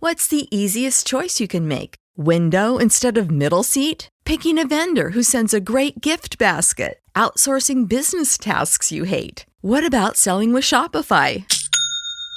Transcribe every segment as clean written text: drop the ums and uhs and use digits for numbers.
What's the easiest choice you can make? Window instead of middle seat? Picking a vendor who sends a great gift basket? Outsourcing business tasks you hate? What about selling with Shopify?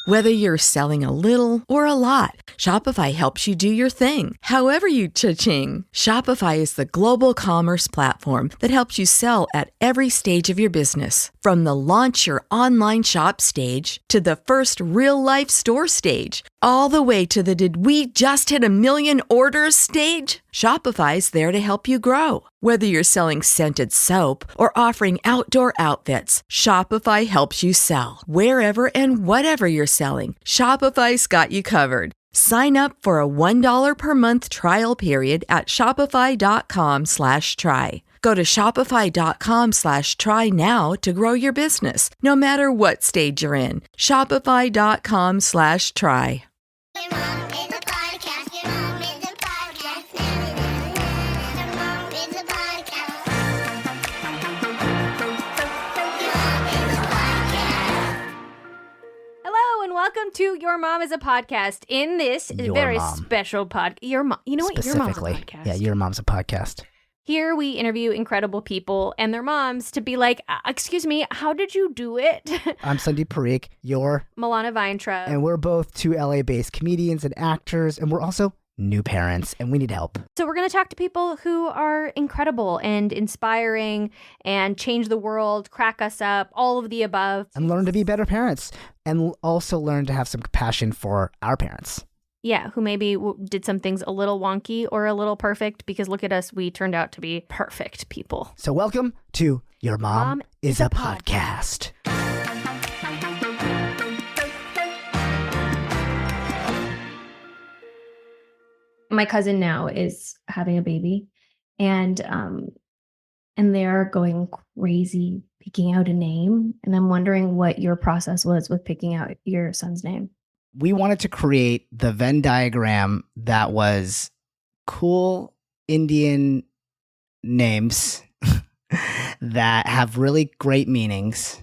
Whether you're selling a little or a lot, Shopify helps you do your thing, however you cha-ching. Shopify is the global commerce platform that helps you sell at every stage of your business. From the launch your online shop stage to the first real-life store stage, all the way to the did we just hit a million orders stage. Shopify's there to help you grow. Whether you're selling scented soap or offering outdoor outfits, Shopify helps you sell. Wherever and whatever you're selling, Shopify's got you covered. Sign up for a $1 per month trial period at shopify.com/try. Go to shopify.com/try now to grow your business, no matter what stage you're in. Shopify.com/try. Your mom is a podcast. Your mom is a podcast. Your mom is a podcast. Your mom is a podcast. Hello and welcome to Your Mom is a Podcast. In this Your very Mom. special podcast, Your Mom, you know what? Your Mom's a Specifically. podcast. Yeah, Your Mom's a podcast. Here we interview incredible people and their moms to be like, excuse me, how did you do it? I'm Sandeep Parikh, you're, Milana Vayntrub. and we're both two LA-based comedians and actors, and we're also new parents, and we need help. So we're going to talk to people who are incredible and inspiring and change the world, crack us up, all of the above. And learn to be better parents, and also learn to have some compassion for our parents. Yeah, who maybe did some things a little wonky or a little perfect, because look at us, we turned out to be perfect people. So welcome to Your Mom is a Podcast. My cousin now is having a baby, and they're going crazy picking out a name, and I'm wondering what your process was with picking out your son's name. We wanted to create the Venn diagram that was cool Indian names that have really great meanings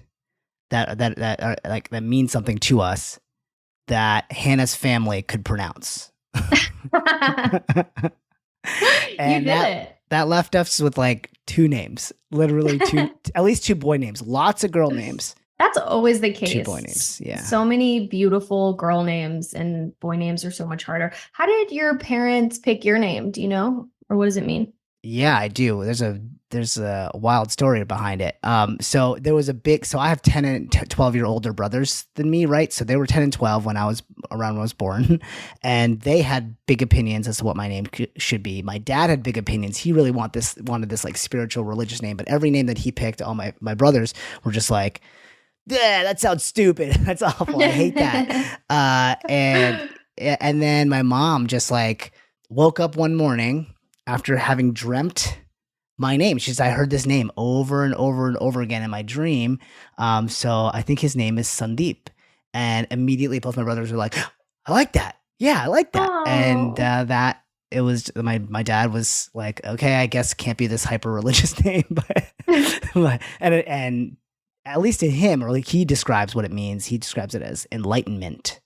that are like that mean something to us that Hannah's family could pronounce. And that left us with like two names, literally two, at least two boy names, lots of girl names. That's always the case. Two boy names, yeah. So many beautiful girl names, and boy names are so much harder. How did your parents pick your name? Do you know? Or what does it mean? Yeah, I do. There's a wild story behind it. So there was so I have 10 and 12-year older brothers than me, right? So they were 10 and 12 when I was born, and they had big opinions as to what my name should be. My dad had big opinions. He really wanted this like spiritual religious name, but every name that he picked, all my brothers were just like, yeah, that sounds stupid. That's awful. I hate that. And then my mom just like woke up one morning after having dreamt my name. She said, I heard this name over and over and over again in my dream. So I think his name is Sandeep. And immediately both my brothers were like, I like that. Yeah, I like that. Aww. And it was my dad was like, okay, I guess it can't be this hyper religious name, but and at least to him, or like he describes what it means. He describes it as enlightenment.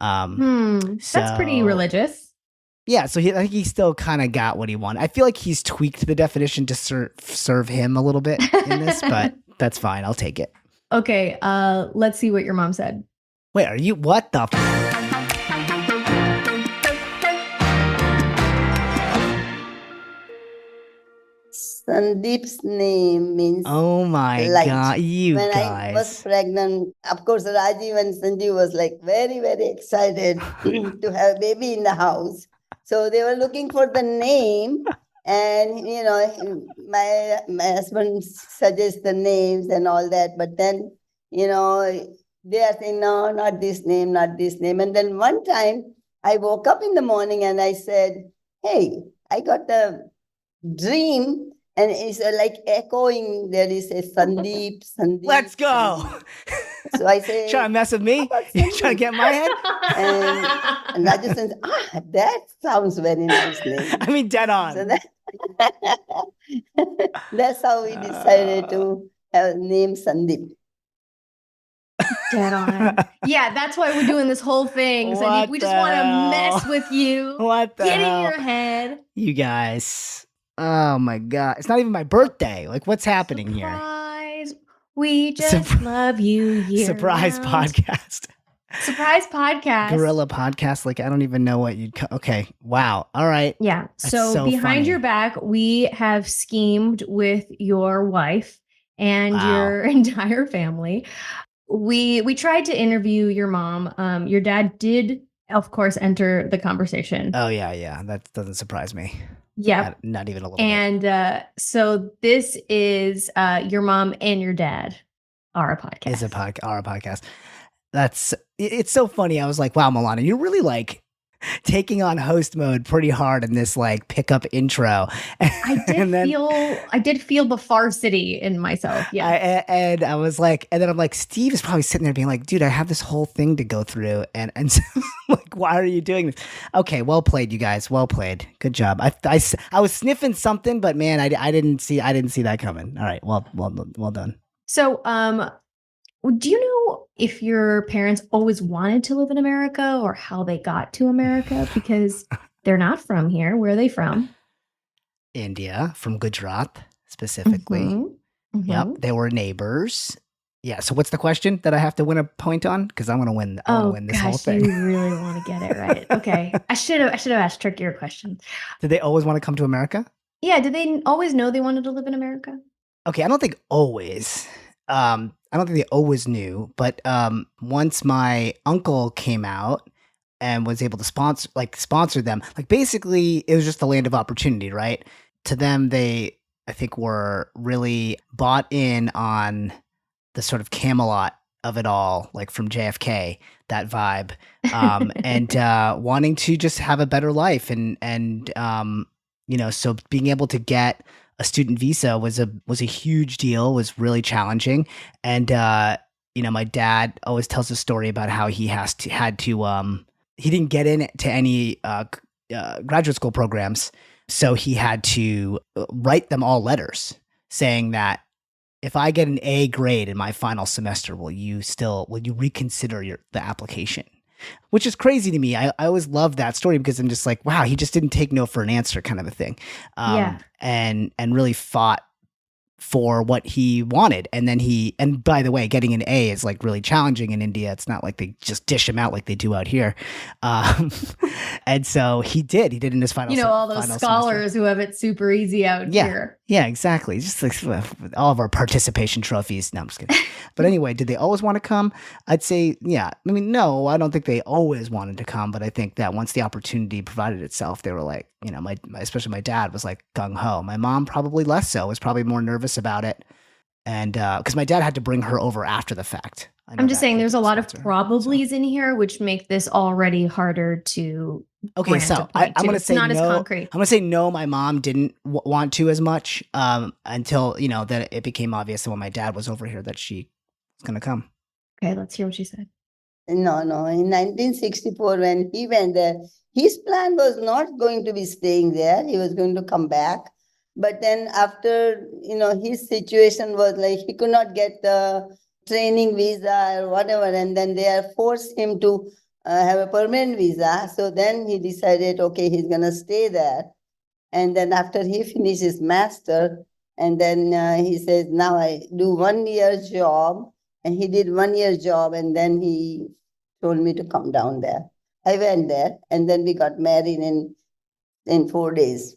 That's pretty religious. Yeah, so I think he still kind of got what he wanted. I feel like he's tweaked the definition to serve him a little bit in this, but that's fine. I'll take it. Okay, let's see what your mom said. Wait, are you? What the? Sandeep's name means Oh my light. God, you when guys. I was pregnant, of course, Rajiv and Sanjeev was like very, very excited to have a baby in the house. So they were looking for the name, and my husband suggests the names and all that. But then, they are saying, no, not this name, not this name. And then one time I woke up in the morning and I said, hey, I got a dream. And it's like echoing, there is a Sandeep. Let's go. So I say, Trying to mess with me? You trying to get in my head? and Raju says, that sounds very nice name. I mean, dead on. So that's how we decided to have name Sandeep. Dead on. Yeah, that's why we're doing this whole thing, Sandeep. What We just the want to hell? mess with you. What the Get hell? in your head. You guys. Oh my God. It's not even my birthday. Like, what's happening here? Surprise. We just Surpri- love you year Surprise round. podcast. Surprise podcast. Guerrilla podcast. Like, I don't even know what you'd. Okay. Wow. All right. Yeah. That's So, so behind funny. your back, we have schemed with your wife and Wow. your entire family. We tried to interview your mom. Your dad did, of course, enter the conversation. Oh, yeah. That doesn't surprise me. Yep. Not even a little bit. And so this is your mom and your dad are a podcast. It's our podcast. It's so funny. I was like, wow, Milana, you're really like taking on host mode pretty hard in this like pickup intro. I did feel the farsity in myself. Yeah. And I was like, and then I'm like, Steve is probably sitting there being like, dude, I have this whole thing to go through. And so like, why are you doing this? Okay. Well played, you guys. Well played. Good job. I was sniffing something, but man, I didn't see that coming. All right. Well done. So, do you know if your parents always wanted to live in America or how they got to America? Because they're not from here. Where are they from? India, from Gujarat specifically. Mhm. Yep. They were neighbors. Yeah. So what's the question that I have to win a point on? Because I'm going to win. I want to win this whole thing. You really want to get it right. Okay. I should have asked trickier questions. Did they always want to come to America? Yeah. Did they always know they wanted to live in America? Okay. I don't think always. I don't think they always knew, but once my uncle came out and was able to sponsor them, like basically it was just the land of opportunity, right? To them, they, I think, were really bought in on the sort of Camelot of it all, like from JFK, that vibe, and wanting to just have a better life, and so being able to get a student visa was a huge deal, was really challenging. And, my dad always tells a story about how he he didn't get into any graduate school programs. So he had to write them all letters saying that if I get an A grade in my final semester, will you reconsider the application? Which is crazy to me. I always love that story because I'm just like, wow, he just didn't take no for an answer kind of a thing. And really fought for what he wanted. And by the way, getting an A is like really challenging in India. It's not like they just dish him out like they do out here. And so he did in his final all those scholars semester. who have it super easy out here. Yeah, exactly. Just like all of our participation trophies. No, I'm just kidding. But anyway, did they always want to come? I'd say, yeah. I mean, no, I don't think they always wanted to come, but I think that once the opportunity provided itself, they were like, especially my dad was like gung ho. My mom probably less so, was probably more nervous about it. And because my dad had to bring her over after the fact. I'm just saying there's a lot of probablys in here, which make this already harder to. Okay, so I'm going to say no. Not as concrete. I'm going to say no. My mom didn't want to as much until that it became obvious when my dad was over here that she was going to come. Okay, let's hear what she said. No. In 1964, when he went there, his plan was not going to be staying there. He was going to come back. But then after, his situation was like he could not get the training visa or whatever. And then they forced him to have a permanent visa. So then he decided, okay, he's going to stay there. And then after he finished his master, and then he says, now I do 1 year job. And he did 1 year job. And then he told me to come down there. I went there, and then we got married in 4 days.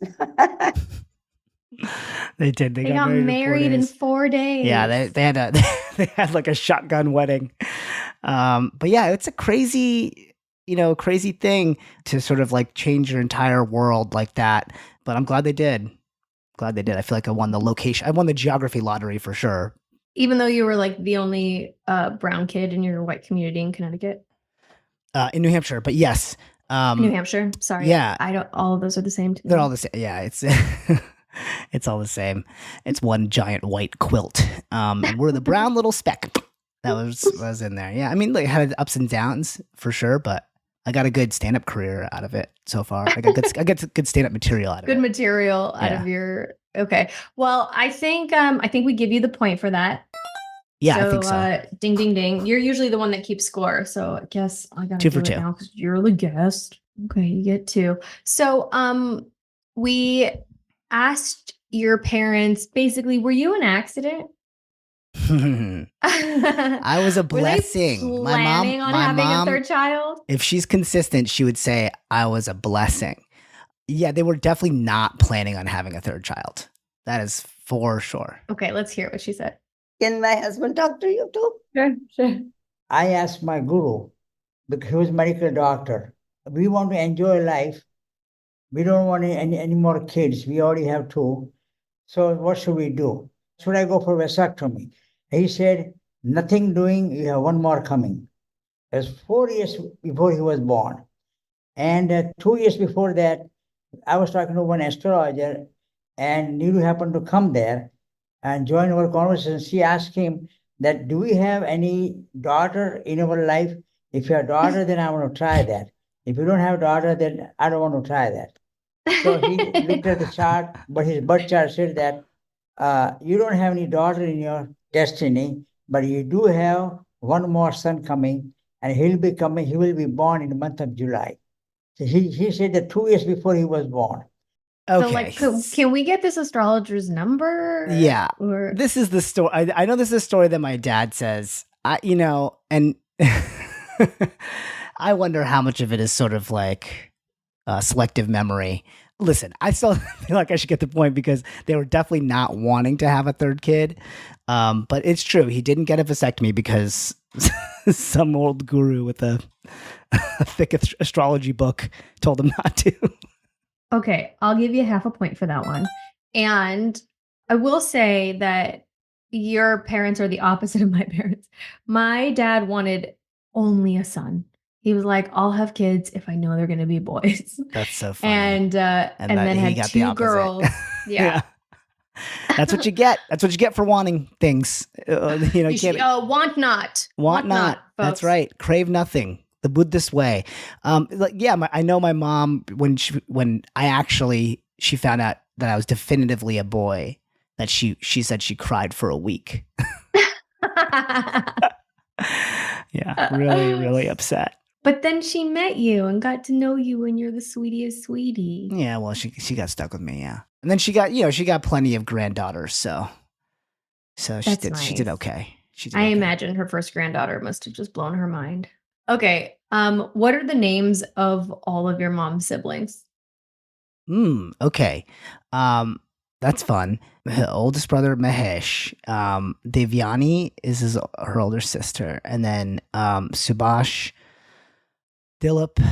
They did. They got married in 4 days. Yeah, they had like a shotgun wedding. But yeah, it's a crazy thing to sort of like change your entire world like that. But I'm glad they did. I feel like I won the location. I won the geography lottery for sure. Even though you were like the only brown kid in your white community in Connecticut. In New Hampshire, but yes. New Hampshire. Sorry. Yeah. All of those are the same to me. They're all the same. Yeah, it's it's all the same. It's one giant white quilt. And we're the brown little speck that was in there. Yeah. I mean, like, had ups and downs for sure, but I got a good stand-up career out of it so far. I got good stand-up material out of it. Good material out of your. Okay. Well, I think we give you the point for that. Yeah, I think so. Ding, ding, ding. You're usually the one that keeps score. So I guess I got to 2 do for it 2. now because you're the guest. Okay, you get 2. So we asked your parents, basically, were you an accident? I was a Were they blessing. planning on having a third child? If she's consistent, she would say I was a blessing. Yeah, they were definitely not planning on having a third child. That is for sure. Okay, let's hear what she said. Can my husband talk to you too? Sure. I asked my guru, because he was a medical doctor, we want to enjoy life. We don't want any more kids. We already have 2. So what should we do? Should I go for vasectomy? He said, nothing doing, you have 1 more coming. It was 4 years before he was born. And 2 years before that, I was talking to one astrologer, and Niru happened to come there and join our conversation. She asked him that, do we have any daughter in our life? If you have a daughter, then I want to try that. If you don't have a daughter, then I don't want to try that. So he looked at the chart, but his birth chart said that you don't have any daughter in your destiny, but you do have 1 more son coming, and he will be born in the month of July. So he said that 2 years before he was born. Okay. So, like, can we get this astrologer's number? Yeah. Or This is the story. I know this is a story that my dad says. And I wonder how much of it is sort of like selective memory. Listen, I still feel like I should get the point because they were definitely not wanting to have a third kid. But it's true. He didn't get a vasectomy because some old guru with a thick astrology book told him not to. Okay, I'll give you half a point for that one. And I will say that your parents are the opposite of my parents. My dad wanted only a son. He was like, I'll have kids if I know they're going to be boys. That's so funny. And then he had got the 2 opposite. girls. Yeah. That's what you get. That's what you get for wanting things. You can't Want not. want not. That's folks. right. Crave nothing. The Buddhist way. I know my mom when she found out that I was definitively a boy, that she said she cried for a week. Yeah, really, really upset. But then she met you and got to know you, and you're the sweetest sweetie. Yeah, well, she got stuck with me. Yeah, and then she got plenty of granddaughters. So she did okay. I imagine her first granddaughter must have just blown her mind. Okay. What are the names of all of your mom's siblings? Okay. That's fun. Her oldest brother, Mahesh. Devyani is her older sister. And then Subhash, Dilip,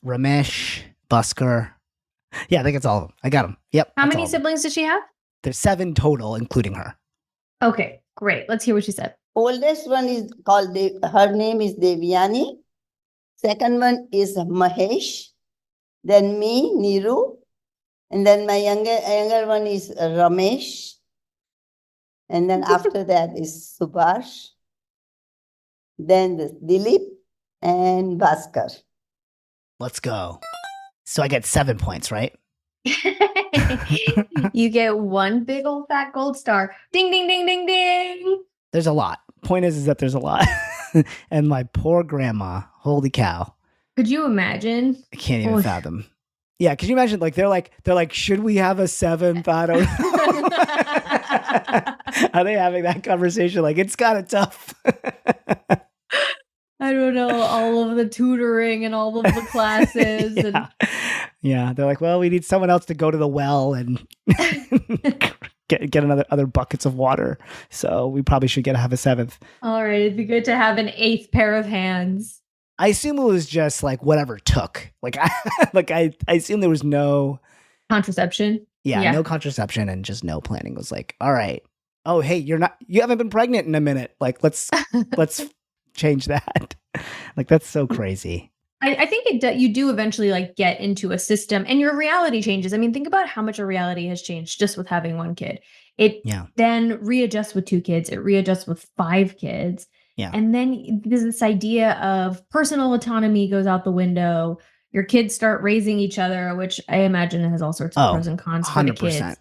Ramesh, Bhaskar. Yeah, I think it's all of them. I got them. Yep. How many siblings does she have? There's 7 total, including her. Okay, great. Let's hear what she said. Oldest one is called, her name is Devyani. Second one is Mahesh. Then me, Niru. And then my younger one is Ramesh. And then after that is Subhash. Then the Dilip and Bhaskar. Let's go. So I get 7 points, right? You get 1 big old fat gold star. Ding, ding, ding, ding, ding. There's a lot. Point is that there's a lot. And my poor grandma, holy cow. Could you imagine? I can't even fathom. Yeah, could you imagine? Like they're like, should we have a 7th? I don't know. Are they having that conversation? Like, it's kind of tough. I don't know, all of the tutoring and all of the classes. Yeah. Yeah, they're like, well, we need someone else to go to the well and get other buckets of water. So we probably should have a 7th. All right, it'd be good to have an 8th pair of hands. I assume it was just like whatever took. I assume there was no contraception. Yeah, no contraception and just no planning. It was like, all right. Oh, hey, you haven't been pregnant in a minute. Like, let's change that. Like, that's so crazy. I think you do eventually like get into a system and your reality changes. I mean, think about how much our reality has changed just with having 1 kid. It then readjusts with 2 kids. It readjusts with 5 kids. Yeah. And then there's this idea of personal autonomy goes out the window. Your kids start raising each other, which I imagine has all sorts of pros and cons for the kids.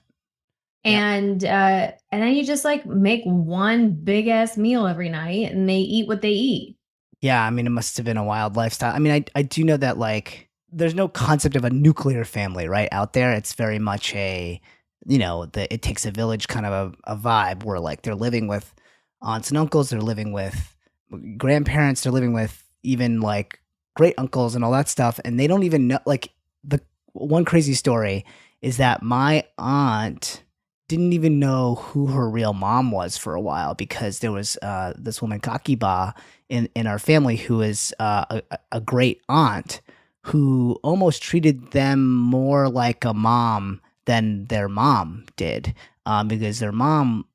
And then you just like make one big ass meal every night and they eat what they eat. Yeah, I mean, it must have been a wild lifestyle. I mean, I do know that like there's no concept of a nuclear family, right? Out there, it's very much a, it takes a village kind of a vibe where like they're living with aunts and uncles, they're living with grandparents, they're living with even like great uncles and all that stuff. And they don't even know, like the one crazy story is that my aunt didn't even know who her real mom was for a while because there was this woman, Kakiba, in our family who is a great aunt who almost treated them more like a mom than their mom did because their mom,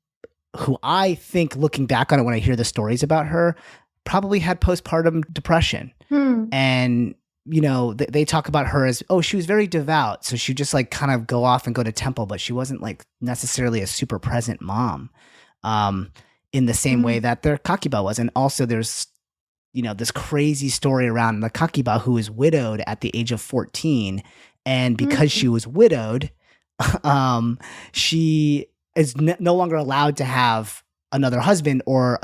who I think looking back on it when I hear the stories about her, probably had postpartum depression. And they talk about her as, oh, she was very devout. So she'd just like kind of go off and go to temple, but she wasn't like necessarily a super present mom in the same way that their Kakiba was. And also there's, this crazy story around the Kakiba who was widowed at the age of 14. And because she was widowed, she is no longer allowed to have another husband or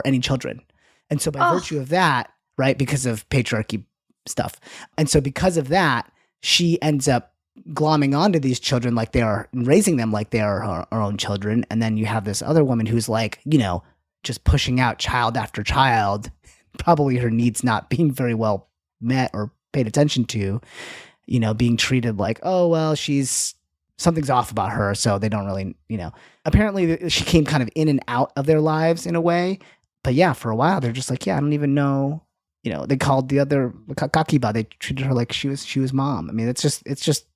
any children. And so by virtue of that, right, because of patriarchy stuff. And so because of that, she ends up glomming onto these children like they are, and raising them like they are her own children. And then you have this other woman who's like, just pushing out child after child, probably her needs not being very well met or paid attention to, being treated like, oh, well, something's off about her. So they don't really, apparently she came kind of in and out of their lives in a way. But yeah, for a while, they're just like, yeah, I don't even know. They called the other Kakiba. They treated her like she was mom. I mean, it's just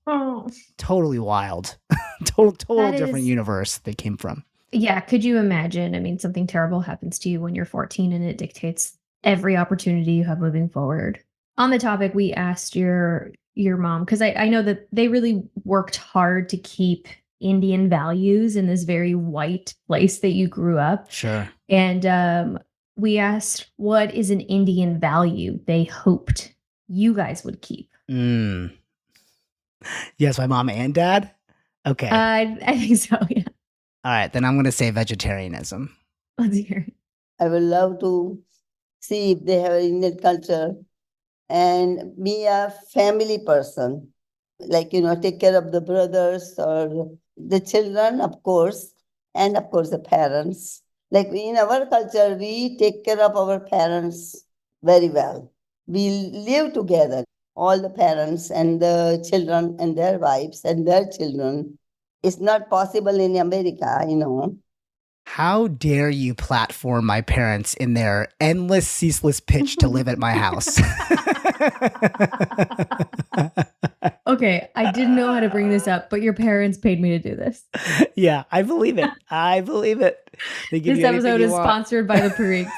totally wild. total different universe they came from. Yeah. Could you imagine? I mean, something terrible happens to you when you're 14 and it dictates every opportunity you have moving forward. On the topic, we asked your mom, because I know that they really worked hard to keep Indian values in this very white place that you grew up. Sure. And we asked, what is an Indian value they hoped you guys would keep? Yes, my mom and dad? Okay. I think so, yeah. All right, then I'm going to say vegetarianism. Let's hear it. I would love to see if they have an Indian culture and be a family person. Like, take care of the brothers or the children, of course, and of course the parents. Like in our culture, we take care of our parents very well. We live together, all the parents and the children and their wives and their children. It's not possible in America, How dare you platform my parents in their endless, ceaseless pitch to live at my house? Okay, I didn't know how to bring this up, but your parents paid me to do this. Yeah, I believe it. They give This episode is sponsored by the Parikhs.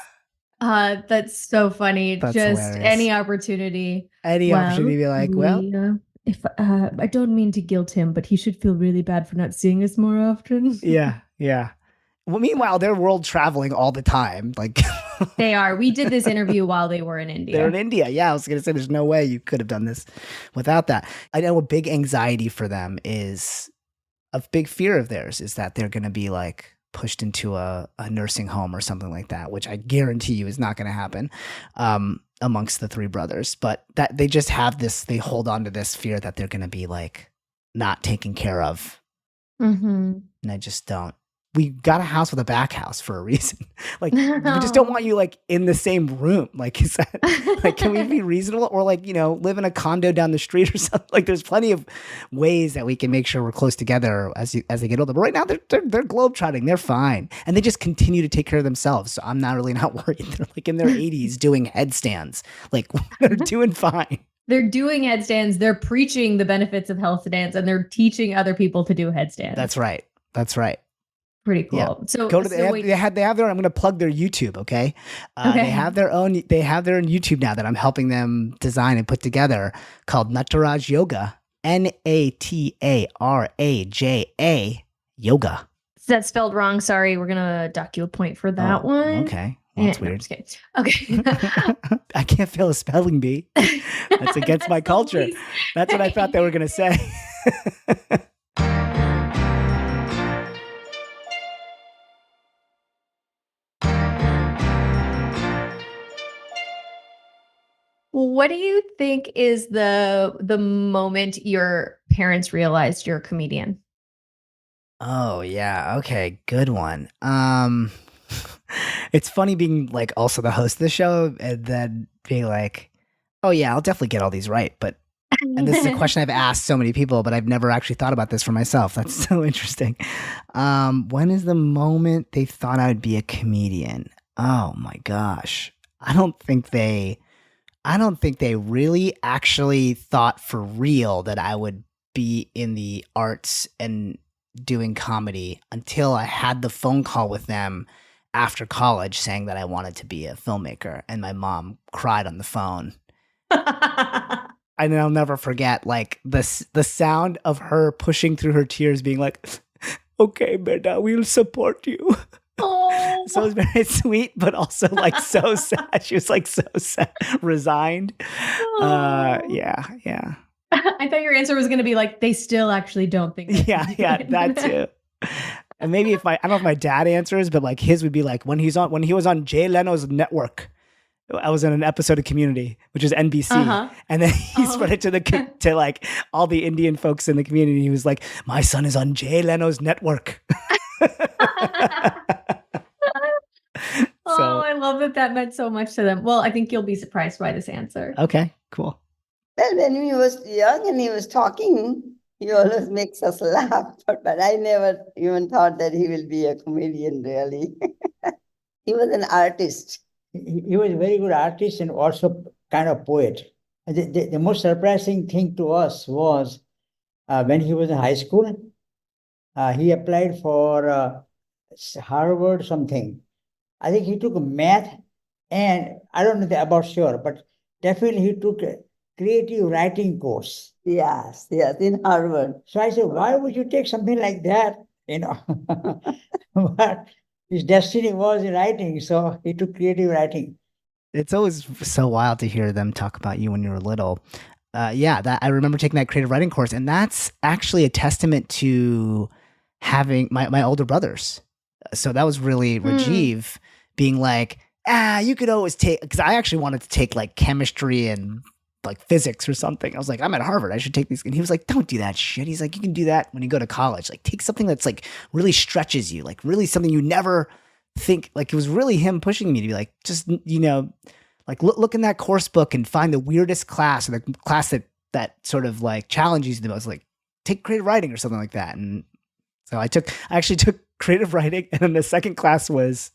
That's so funny. That's Just hilarious. any opportunity. Opportunity to be like, if I don't mean to guilt him, but he should feel really bad for not seeing us more often. Yeah. Well, meanwhile, they're world traveling all the time. Like they are. We did this interview while they were in India. They're in India. Yeah, I was going to say there's no way you could have done this without that. I know a big anxiety for them is a big fear of theirs is that they're going to be like pushed into a nursing home or something like that, which I guarantee you is not going to happen amongst the three brothers. But that they just have this, they hold on to this fear that they're going to be like not taken care of. Mm-hmm. And I just don't. We got a house with a back house for a reason. Like, we just don't want you like in the same room. Like, is that like, can we be reasonable or like, live in a condo down the street or something? Like, there's plenty of ways that we can make sure we're close together as they get older. But right now they're globetrotting. They're fine. And they just continue to take care of themselves. So I'm not worried. They're like in their 80s doing headstands. Like, they're doing fine. They're doing headstands. They're preaching the benefits of headstands and they're teaching other people to do headstands. That's right. Pretty cool. Yeah. So go to they have their. I'm going to plug their YouTube. Okay. Okay. They have their own YouTube now that I'm helping them design and put together called Nataraj Yoga. NATARAJA Yoga. Is that spelled wrong? Sorry, we're gonna dock you a point for that one. Okay. Well, that's No, I'm weird. just kidding. Okay. I can't fail a spelling bee. That's against my culture. That's what I thought they were going to say. What do you think is the moment your parents realized you're a comedian? Oh yeah, okay, good one. It's funny being like also the host of the show and then being like, oh yeah, I'll definitely get all these right. But and this is a question I've asked so many people, but I've never actually thought about this for myself. That's so interesting. When is the moment they thought I would be a comedian? Oh my gosh. I don't think they really actually thought for real that I would be in the arts and doing comedy until I had the phone call with them after college saying that I wanted to be a filmmaker, and my mom cried on the phone. And I'll never forget like the sound of her pushing through her tears being like, okay, beta, we'll support you. Oh. So it was very sweet, but also like so sad. She was like so sad, resigned. Yeah. I thought your answer was going to be like, they still actually don't think. Yeah, that too. And maybe I don't know if my dad answers, but like his would be like when he was on Jay Leno's network. I was in an episode of Community, which is NBC, and then he spread it to like all the Indian folks in the community. He was like, "My son is on Jay Leno's network." I love that meant so much to them. Well, I think you'll be surprised by this answer. Okay, cool. Well, when he was young and he was talking, he always makes us laugh. But I never even thought that he will be a comedian, really. He was an artist. He was a very good artist and also kind of poet. The most surprising thing to us was when he was in high school, he applied for Harvard something. I think he took math, and I don't know about sure, but definitely he took a creative writing course. Yes, in Harvard. So I said, why would you take something like that? But his destiny was in writing, so he took creative writing. It's always so wild to hear them talk about you when you were little. That I remember taking that creative writing course, and that's actually a testament to having my older brothers. So that was really Rajiv being like, you could always take, because I actually wanted to take like chemistry and like physics or something. I was like, I'm at Harvard, I should take these. And he was like, don't do that shit. He's like, you can do that when you go to college. Like take something that's like really stretches you, like really something you never think. Like it was really him pushing me to be like, just, like look in that course book and find the weirdest class, or the class that sort of like challenges you the most, like take creative writing or something like that. And so I actually took creative writing, and then the second class was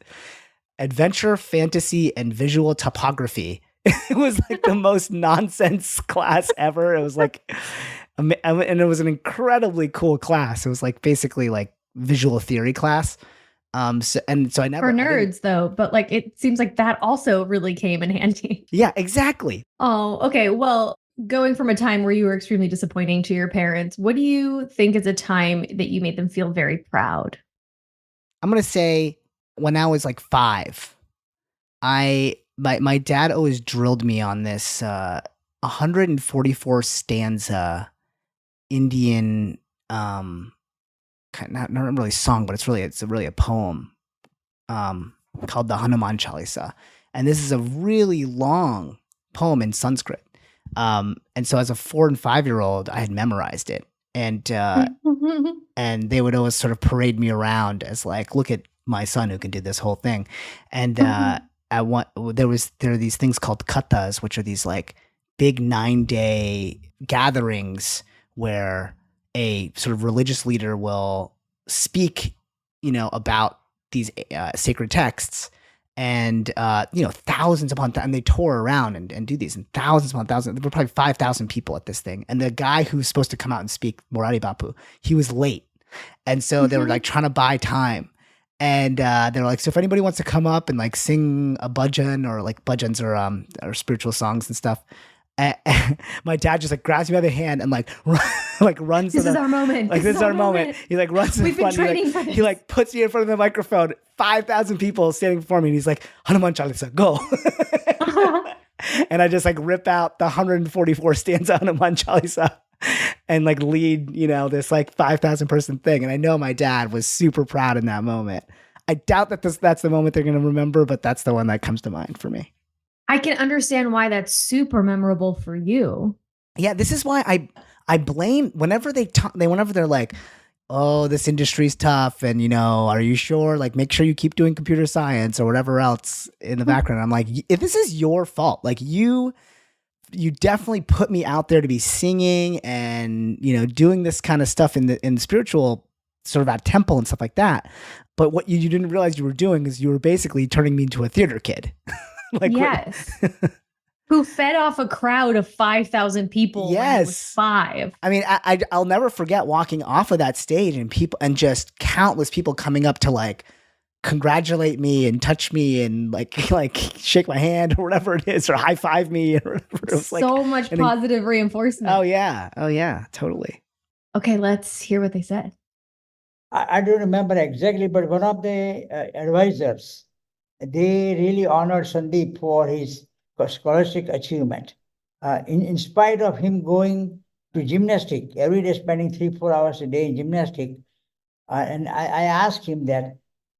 adventure, fantasy, and visual topography. It was like the most nonsense class ever. It was like, and it was an incredibly cool class. It was like basically like visual theory class. So I never for nerds though, but like it seems like that also really came in handy. Yeah, exactly. Oh, okay. Well, going from a time where you were extremely disappointing to your parents, what do you think is a time that you made them feel very proud? I'm gonna say when I was like 5, my dad always drilled me on this 144 stanza Indian not really song, but it's really a poem called the Hanuman Chalisa, and this is a really long poem in Sanskrit. And so as a 4 and 5-year-old, I had memorized it, and and they would always sort of parade me around as like, look at my son who can do this whole thing. And there are these things called kathas, which are these like big 9-day gatherings where a sort of religious leader will speak, about these sacred texts, and thousands upon thousands, and they tour around and do these, and thousands upon thousands. There were probably 5,000 people at this thing, and the guy who's supposed to come out and speak, Morari Bapu, he was late, and so they were like trying to buy time. And they're like, so if anybody wants to come up and like sing a bhajan, or like bhajans or spiritual songs and stuff, my dad just like grabs me by the hand and like runs. This is our moment. Like this is our moment. He like runs to the front. He like puts me in front of the microphone. 5,000 people standing before me, and he's like, Hanuman Chalisa, go. And I just like rip out the 144 stanza Hanuman Chalisa and like lead, this like 5,000 person thing. And I know my dad was super proud in that moment. I doubt that that's the moment they're going to remember, but that's the one that comes to mind for me. I can understand why that's super memorable for you. Yeah, this is why I blame whenever whenever they're like, oh, this industry's tough, and are you sure? Like, make sure you keep doing computer science or whatever else in the background. I'm like, if this is your fault, like you definitely put me out there to be singing and doing this kind of stuff in the spiritual sort of at temple and stuff like that. But what you didn't realize you were doing is you were basically turning me into a theater kid. Like, yes. Who fed off a crowd of 5,000 people when he was 5. I mean, I'll never forget walking off of that stage and just countless people coming up to like congratulate me and touch me and like shake my hand or whatever it is, or high five me. Or whatever. It was so much positive reinforcement. Oh yeah, totally. Okay, let's hear what they said. I don't remember exactly, but one of the advisors, they really honored Sandeep for his scholastic achievement. In spite of him going to gymnastic every day, spending 3-4 hours a day in gymnastic, and I asked him that,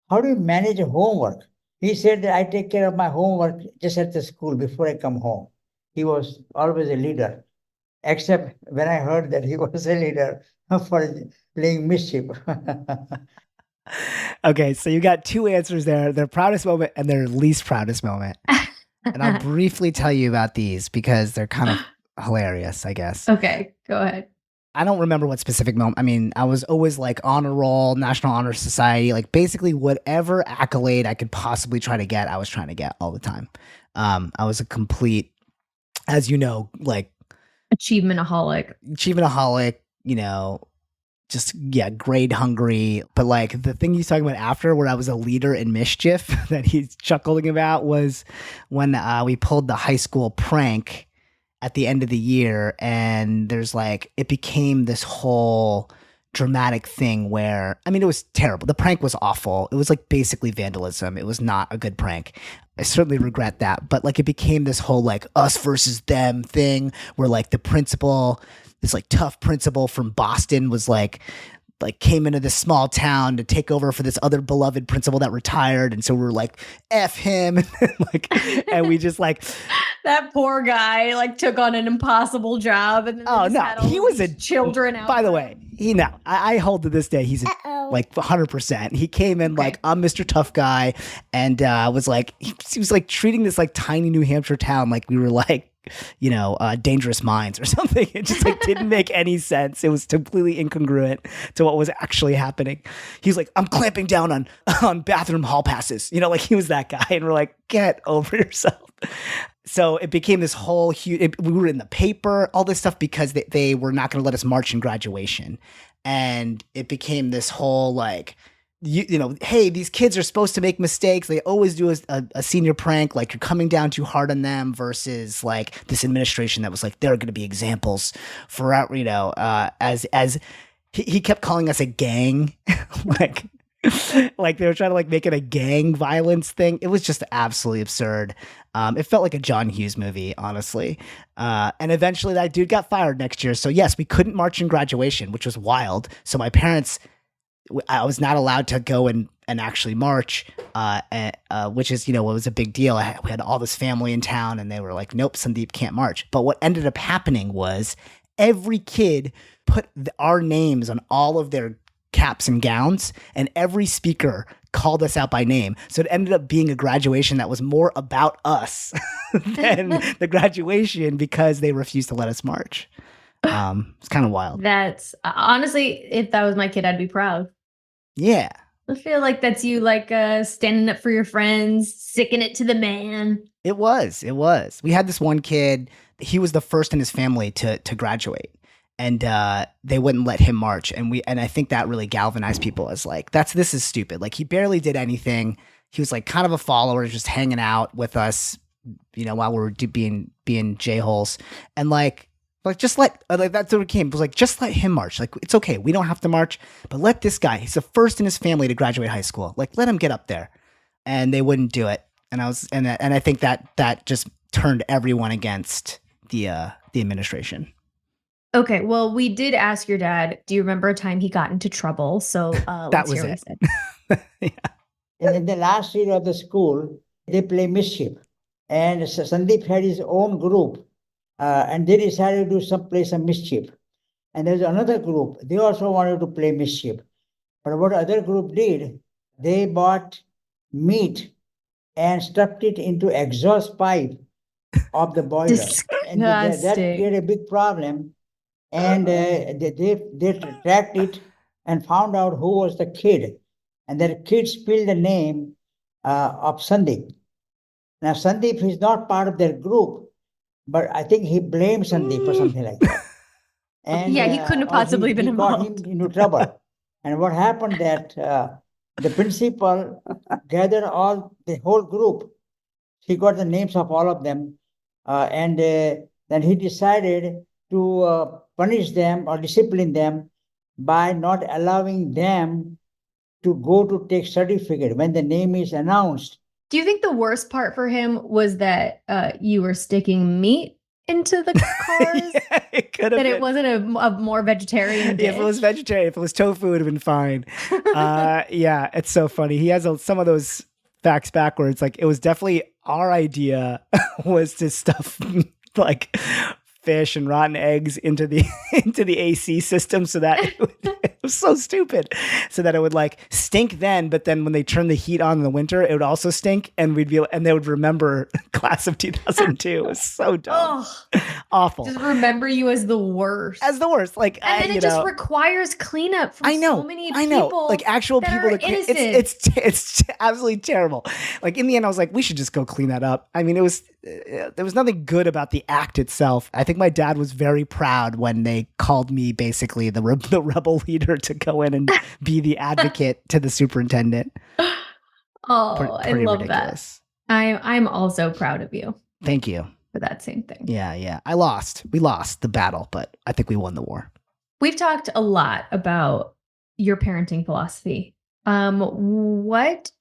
how do you manage homework? He said that I take care of my homework just at the school before I come home. He was always a leader, except when I heard that he was a leader for playing Mischief. Okay, so you got 2 answers there: their proudest moment and their least proudest moment. And I'll briefly tell you about these because they're kind of hilarious, I guess. Okay, go ahead. I don't remember what specific moment. I mean, I was always like honor roll, National Honor Society, like basically whatever accolade I could possibly try to get, I was trying to get all the time. I was a complete, as you know, like achievementaholic, just grade hungry. But like the thing he's talking about after, where I was a leader in Mischief that he's chuckling about, was when we pulled the high school prank at the end of the year, and there's like, it became this whole dramatic thing where, I mean, it was terrible. The prank was awful. It was like basically vandalism. It was not a good prank. I certainly regret that. But like, it became this whole like us versus them thing where like the principal, this like tough principal from Boston was like came into this small town to take over for this other beloved principal that retired. And so we're like, F him. And we just like, that poor guy like took on an impossible job. And then he was a children out. By the way, I hold to this day, he's like 100%. He came in like, I'm Mr. Tough Guy. And was like, he was like treating this like tiny New Hampshire town like we were like, Dangerous Minds or something. It just like didn't make any sense. It was completely incongruent to what was actually happening. He's like, I'm clamping down on bathroom hall passes. Like he was that guy. And we're like, get over yourself. So it became this whole huge, we were in the paper, all this stuff because they were not going to let us march in graduation. And it became this whole like, hey, these kids are supposed to make mistakes. They always do a senior prank. Like you're coming down too hard on them versus like this administration that was like, they're going to be examples for, as he kept calling us a gang, like they were trying to like make it a gang violence thing. It was just absolutely absurd. It felt like a John Hughes movie, honestly. And eventually that dude got fired next year. So yes, we couldn't march in graduation, which was wild. So my parents, I was not allowed to go and actually march, which is, what was a big deal. We had all this family in town and they were like, nope, Sandeep can't march. But what ended up happening was every kid put our names on all of their caps and gowns, and every speaker called us out by name. So it ended up being a graduation that was more about us than the graduation because they refused to let us march. It's kind of wild. That's honestly, if that was my kid, I'd be proud. Yeah. I feel like that's you, like standing up for your friends, sticking it to the man. It was. We had this one kid. He was the first in his family to graduate, and they wouldn't let him march. And I think that really galvanized people as like, this is stupid. Like he barely did anything. He was like kind of a follower, just hanging out with us, while we were being J-holes, and like just let, that's what it came. It was like, just let him march. Like, it's okay. We don't have to march, but let this guy, he's the first in his family to graduate high school. Like, let him get up there. And they wouldn't do it. And I think that just turned everyone against the administration. Okay. Well, we did ask your dad, do you remember a time he got into trouble? So that was it. Yeah. And in the last year of the school, they play Mischief. And Sandeep had his own group, and they decided to play some mischief. And there's another group, they also wanted to play mischief. But what other group did, they bought meat and stuffed it into exhaust pipe of the boiler. And that Disgusting. created a big problem. And they tracked it and found out who was the kid. And that kid spilled the name of Sandeep. Now, Sandeep is not part of their group, but I think he blamed Sandeep or something like that. And Yeah, he couldn't have or possibly been he got involved. him into trouble. And what happened that the principal gathered all the whole group. He got the names of all of them, and then he decided to punish them or discipline them by not allowing them to go to take certificate when the name is announced. Do you think the worst part for him was that you were sticking meat into the cars? Yeah, it could have That been. it wasn't a more vegetarian dish? If it was vegetarian, if it was tofu, it would have been fine. Yeah, it's so funny. He has some of those facts backwards. Like, it was definitely our idea was to stuff like fish and rotten eggs into the AC system so that it was so stupid, so that it would like stink then, but then when they turn the heat on in the winter, it would also stink, and they would remember class of 2002. It was so dumb. Awful. Just remember you as the worst. As the worst. Like, and then it just requires cleanup from so many people. I know. Like, actual that people are to clean. innocent. It's absolutely terrible. Like, in the end, I was like, we should just go clean that up. I mean, there was nothing good about the act itself. I think my dad was very proud when they called me basically the rebel leader to go in and be the advocate to the superintendent. Oh, I love ridiculous. that. I'm also proud of you Thank you. for that same thing. Yeah. We lost the battle, but I think we won the war. We've talked a lot about your parenting philosophy. What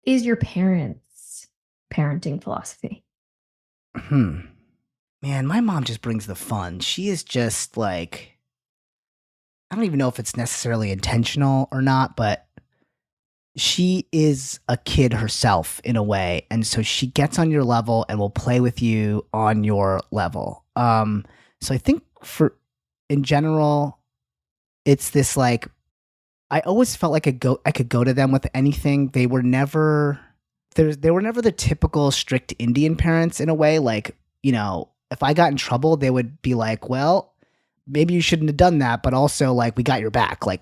is your parents' parenting philosophy? Man, my mom just brings the fun. She is just like, I don't even know if it's necessarily intentional or not, but she is a kid herself in a way. And so she gets on your level and will play with you on your level. So I think in general, it's this like, I always felt like I could go to them with anything. They were never the typical strict Indian parents in a way. Like, you know, if I got in trouble, they would be like, well, maybe you shouldn't have done that, but also like, we got your back. Like,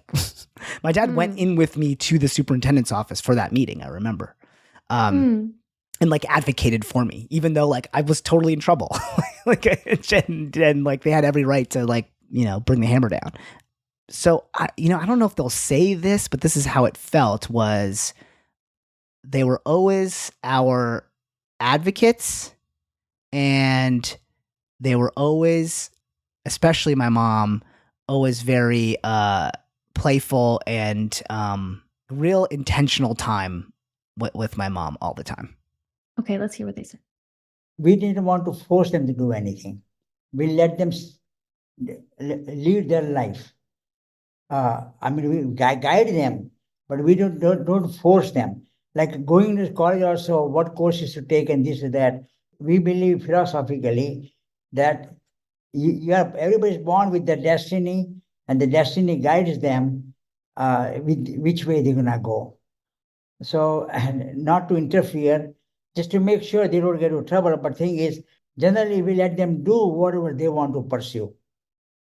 my dad went in with me to the superintendent's office for that meeting, I remember. And like advocated for me, even though like I was totally in trouble. and like they had every right to like, you know, bring the hammer down. So I don't know if they'll say this, but this is how it felt, was they were always our advocates, and they were always, especially my mom, always very playful and real intentional time with my mom all the time. Okay, let's hear what they said. We didn't want to force them to do anything. We let them lead their life. I mean, we guide them, but we don't force them. Like going to college also, what courses to take and this and that. We believe philosophically that everybody's born with their destiny, and the destiny guides them with which way they're gonna go. So, and not to interfere, just to make sure they don't get into trouble. But thing is, generally we let them do whatever they want to pursue.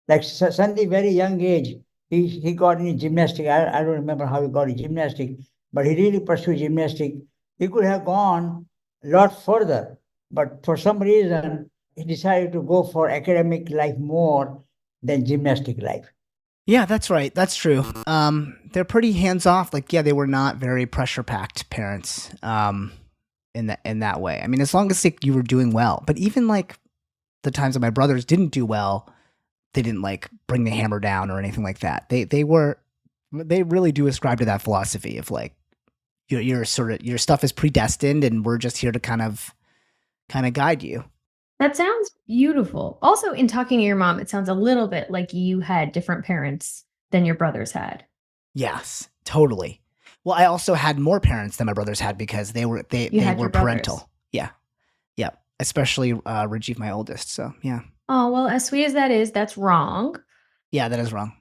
Like Sandeep, very young age, he got into gymnastics. I don't remember how he got into gymnastics, but he really pursued gymnastics. He could have gone a lot further, but for some reason, he decided to go for academic life more than gymnastic life. Yeah, that's right. That's true. They're pretty hands-off. Like, yeah, they were not very pressure-packed parents in that way. I mean, as long as you were doing well. But even like the times that my brothers didn't do well, they didn't like bring the hammer down or anything like that. They really do ascribe to that philosophy of like, your stuff is predestined, and we're just here to kind of guide you. That sounds beautiful. Also, in talking to your mom, it sounds a little bit like you had different parents than your brothers had. Yes, totally. Well, I also had more parents than my brothers had because they were parental. Yeah. especially Rajiv, my oldest. So yeah. Oh, well, as sweet as that is, that's wrong. Yeah, that is wrong.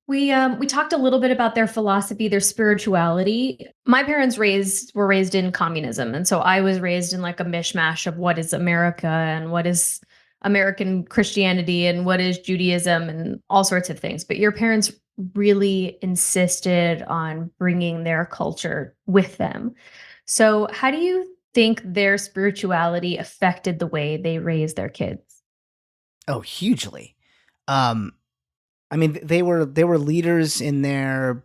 We talked a little bit about their philosophy, their spirituality. My parents were raised in communism, and so I was raised in like a mishmash of what is America and what is American Christianity and what is Judaism and all sorts of things. But your parents really insisted on bringing their culture with them. So, how do you think their spirituality affected the way they raised their kids? Oh, hugely. I mean, they were leaders in their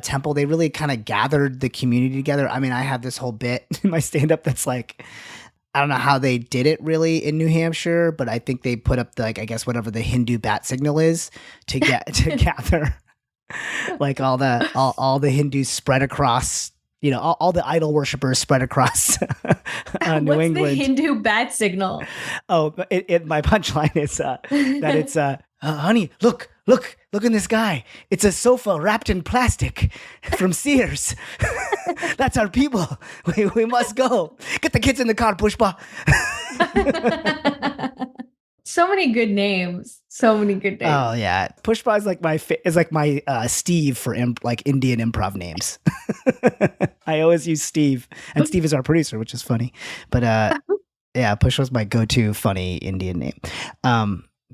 temple. They really kind of gathered the community together. I mean, I have this whole bit in my stand-up that's like, I don't know how they did it really in New Hampshire, but I think they put up the, like, I guess whatever the Hindu bat signal is to get to gather like all the Hindus spread across, you know, all the idol worshippers spread across New What's England. the Hindu bat signal? Oh, my punchline is that it's honey, look in this guy. It's a sofa wrapped in plastic from Sears. That's our people. We must go. Get the kids in the car, Pushpa. So many good names. So many good names. Oh yeah, Pushpa is like my Steve for like Indian improv names. I always use Steve, and Steve is our producer, which is funny. But yeah, Pushpa's my go-to funny Indian name.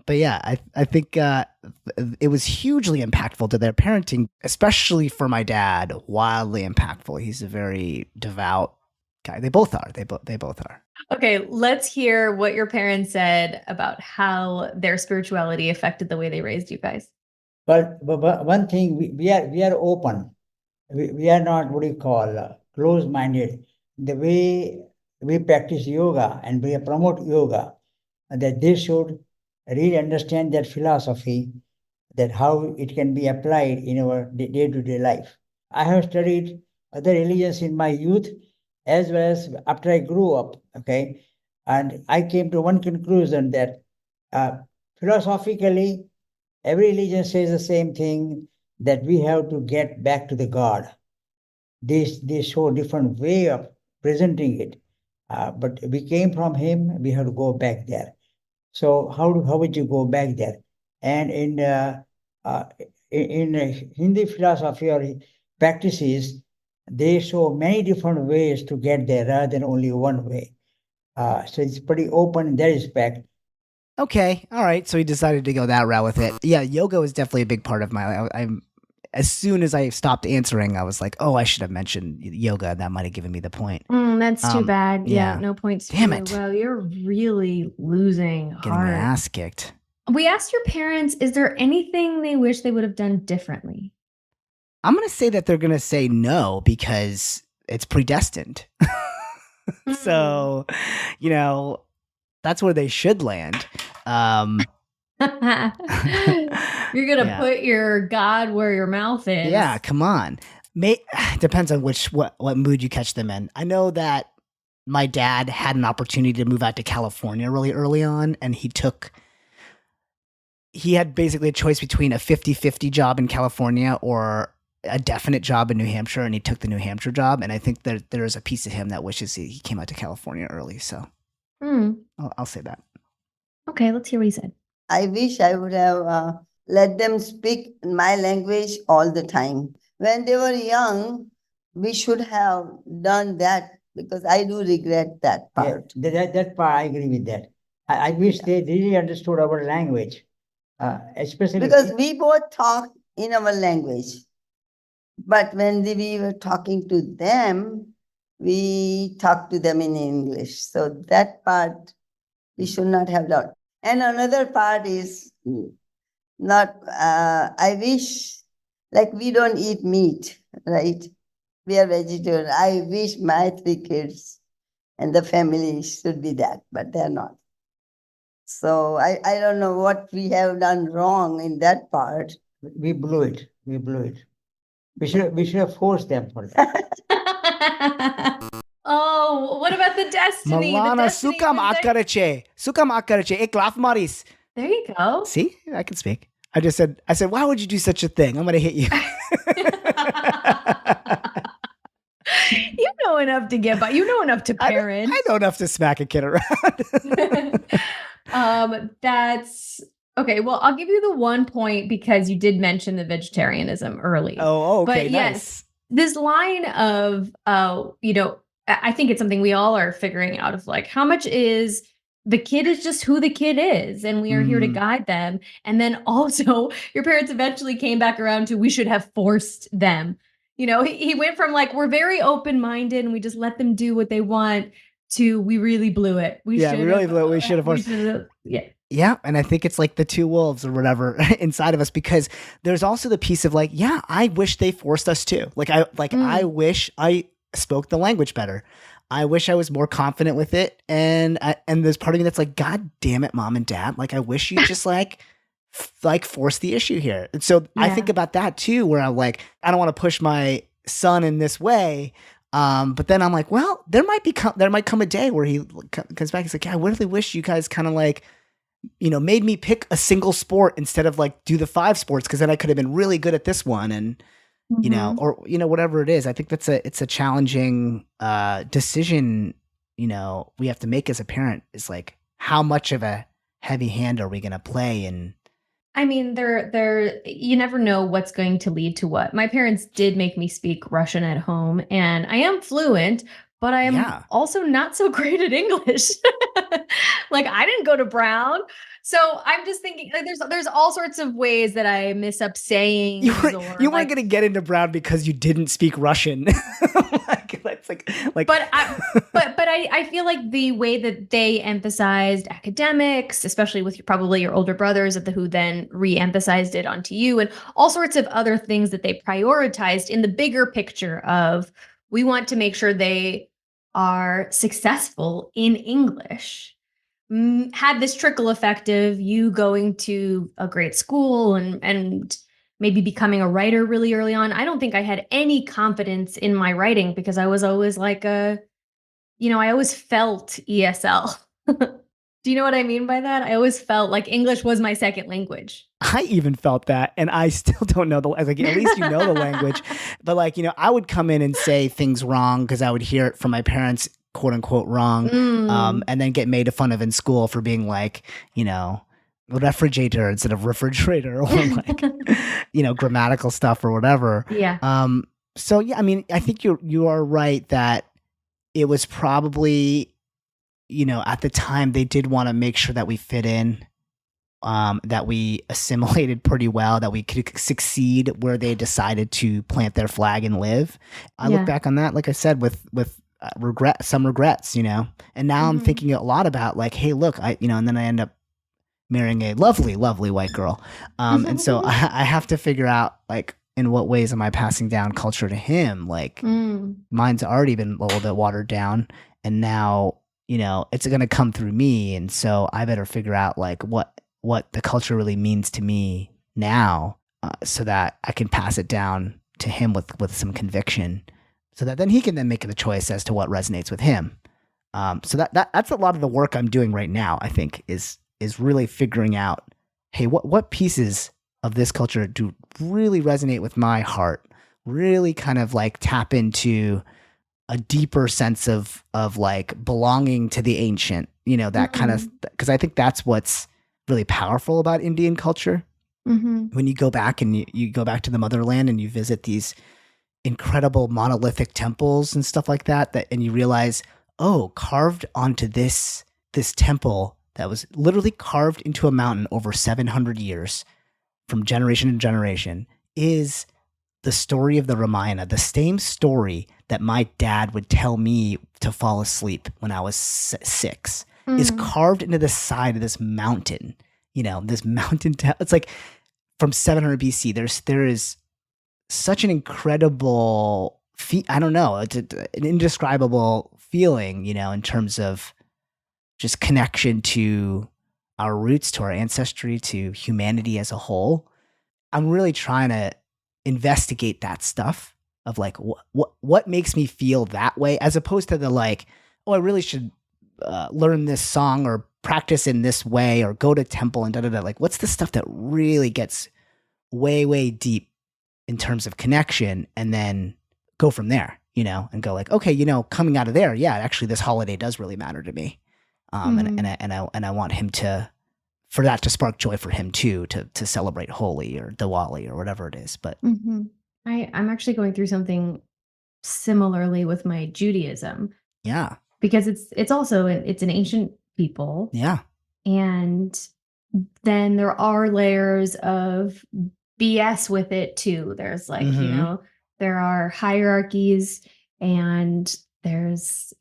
But yeah, I think it was hugely impactful to their parenting, especially for my dad. Wildly impactful. He's a very devout guy. They both are. They both are. Okay, let's hear what your parents said about how their spirituality affected the way they raised you guys. But one thing, we are open. We are not, what do you call, closed-minded. The way we practice yoga and we promote yoga, that they should really understand that philosophy, that how it can be applied in our day-to-day life. I have studied other religions in my youth as well as after I grew up, okay? And I came to one conclusion that philosophically, every religion says the same thing, that we have to get back to the God. They show a different way of presenting it. But we came from him, we have to go back there. So how would you go back there? And in Hindi philosophy or practices, they show many different ways to get there rather than only one way. So it's pretty open in that respect. Okay, all right. So he decided to go that route with it. Yeah, yoga was definitely a big part of my life. As soon as I stopped answering, I was like, "Oh, I should have mentioned yoga." That might have given me the point. That's too bad. Yeah, yeah. no points. Damn for you. it. Well, you're really losing Getting my hard. ass kicked. We asked your parents, is there anything they wish they would have done differently? I'm gonna say that they're gonna say no because it's predestined. So, you know, that's where they should land. You're gonna Yeah. put your God where your mouth is. Yeah, come on. Depends on what mood you catch them in. I know that my dad had an opportunity to move out to California really early on, and he had basically a choice between a 50-50 job in California or a definite job in New Hampshire, and he took the New Hampshire job. And I think there is a piece of him that wishes he came out to California early. So I'll say that. Okay, let's hear what he said. I wish I would have let them speak my language all the time. When they were young, we should have done that, because I do regret that part. Yeah, that part, I agree with that. I wish they really understood our language, especially Because we both talk in our language. But when we were talking to them, we talked to them in English. So that part we should not have done. And another part is not, I wish, like we don't eat meat, right? We are vegetarian. I wish my 3 kids and the family should be that, but they're not. So I don't know what we have done wrong in that part. we blew it. We should have forced them for that. Oh, what about the destiny? Milana, sukam akareche, ek laugh maris. There you go. See, I can speak. I said, why would you do such a thing? I'm going to hit you. You know enough to get by. You know enough to parent. I know enough to smack a kid around. That's okay. Well, I'll give you the 1 point because you did mention the vegetarianism early. Oh, okay, But nice. yes, this line of, I think it's something we all are figuring out of like, how much is the kid is just who the kid is, and we are here to guide them. And then also, your parents eventually came back around to we should have forced them. He went from like, we're very open-minded and we just let them do what they want to we really blew it. We really blew it. We should have forced. Yeah. Yeah, and I think it's like the two wolves or whatever inside of us, because there's also the piece of like, yeah, I wish they forced us too. I wish I spoke the language better. I wish I was more confident with it. And there's part of me that's like, God damn it, mom and dad. Like, I wish you just like force the issue here. And so I think about that too, where I'm like, I don't want to push my son in this way. But then I'm like, well, there might come a day where he comes back. He's like, yeah, I really wish you guys kind of like, made me pick a single sport instead of like do the 5 sports. Cause then I could have been really good at this one. And, whatever it is, I think it's a challenging, decision, we have to make as a parent, is like, how much of a heavy hand are we going to play? And I mean, you never know what's going to lead to what. My parents did make me speak Russian at home, and I am fluent, but I am also not so great at English. Like, I didn't go to Brown. So I'm just thinking, like, there's all sorts of ways that I mess up sayings. You weren't going to get into Brown because you didn't speak Russian. But I feel like the way that they emphasized academics, especially with probably your older brothers who then re-emphasized it onto you, and all sorts of other things that they prioritized in the bigger picture of, we want to make sure they are successful in English, had this trickle effect of you going to a great school and maybe becoming a writer really early on. I don't think I had any confidence in my writing because I was always like I always felt ESL. Do you know what I mean by that? I always felt like English was my second language. I even felt that, and I still don't know at least you know the language. But I would come in and say things wrong because I would hear it from my parents, quote unquote, wrong, and then get made fun of in school for being like, refrigerator instead of refrigerator, or like, grammatical stuff or whatever. Yeah. So yeah, I mean, I think you are right that it was probably, at the time they did want to make sure that we fit in, that we assimilated pretty well, that we could succeed where they decided to plant their flag and live. I look back on that, like I said, with some regrets, and now I'm thinking a lot about like, hey, look, and then I end up marrying a lovely, lovely white girl. And so I have to figure out like, in what ways am I passing down culture to him? Like mine's already been a little bit watered down, and now, it's going to come through me. And so I better figure out like what the culture really means to me now, so that I can pass it down to him with some conviction, so that then he can then make the choice as to what resonates with him. So that's a lot of the work I'm doing right now, I think, is really figuring out, hey, what pieces of this culture do really resonate with my heart, really kind of like tap into a deeper sense of like belonging to the ancient, that kind of, because I think that's what's really powerful about Indian culture. When you go back and you go back to the motherland and you visit these incredible monolithic temples and stuff like that, and you realize, oh, carved onto this temple that was literally carved into a mountain over 700 years from generation to generation is the story of the Ramayana, the same story that my dad would tell me to fall asleep when I was 6, is carved into the side of this mountain, this mountain. It's like from 700 BC. There is such an incredible, I don't know, it's an indescribable feeling, in terms of just connection to our roots, to our ancestry, to humanity as a whole. I'm really trying to investigate that stuff of like, what makes me feel that way, as opposed to the like, oh, I really should learn this song or practice in this way or go to temple and da-da-da. Like, what's the stuff that really gets way, way deep in terms of connection, and then go from there. and go like, okay, coming out of there, yeah, actually this holiday does really matter to me. And I want him for that to spark joy for him too, to celebrate Holi or Diwali or whatever it is. But I'm actually going through something similarly with my Judaism. Yeah. Because it's also it's an ancient people. Yeah. And then there are layers of BS with it too. There's like, there are hierarchies and there's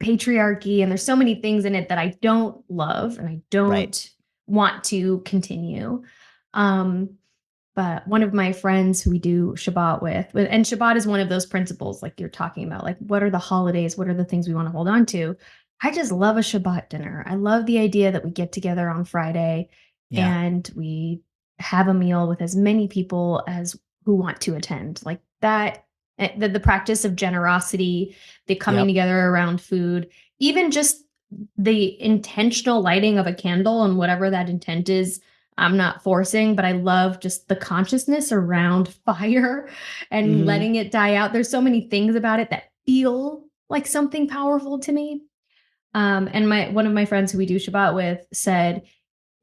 patriarchy, and there's so many things in it that I don't love and I don't want to continue. But one of my friends who we do Shabbat with, and Shabbat is one of those principles like you're talking about, like what are the holidays? What are the things we want to hold on to? I just love a Shabbat dinner. I love the idea that we get together on Friday and we have a meal with as many people as who want to attend. Like that, the practice of generosity, the coming together around food, even just the intentional lighting of a candle and whatever that intent is. I'm not forcing, but I love just the consciousness around fire and letting it die out. There's so many things about it that feel like something powerful to me. And one of my friends who we do Shabbat with said,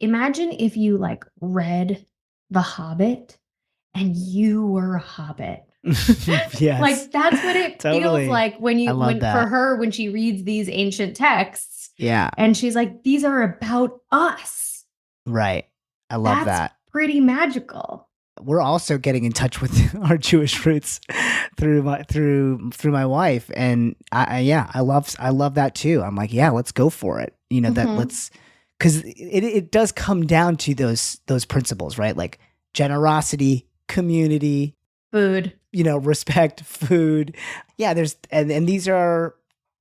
imagine if you like read The Hobbit and you were a hobbit. Yes. Like that's what it feels like when that. For her, when she reads these ancient texts. Yeah. And she's like, these are about us. Right. I love that. Pretty magical. We're also getting in touch with our Jewish roots through my wife, and I love that too. I'm like, yeah, let's go for it. Because it does come down to those principles, right? Like generosity, community, food, respect, food. Yeah, and these are.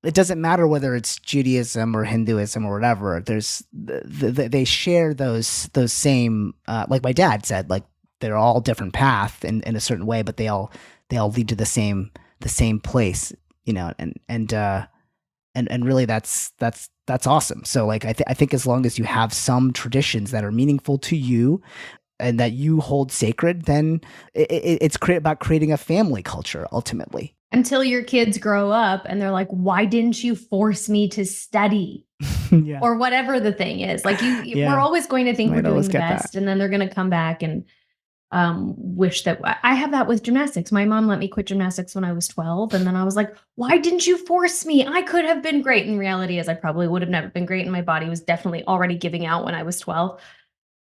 It doesn't matter whether it's Judaism or Hinduism or whatever. They share those same, like my dad said, like they're all different path in a certain way, but they all lead to the same place, and really that's awesome. So like I think as long as you have some traditions that are meaningful to you and that you hold sacred, then it's about creating a family culture ultimately. Until your kids grow up and they're like, why didn't you force me to study? Or whatever the thing is. Like we're always going to think we're doing the best. And then they're going to come back and wish that I have that with gymnastics. My mom let me quit gymnastics when I was 12. And then I was like, why didn't you force me? I could have been great. And reality is I probably would have never been great. And my body was definitely already giving out when I was 12.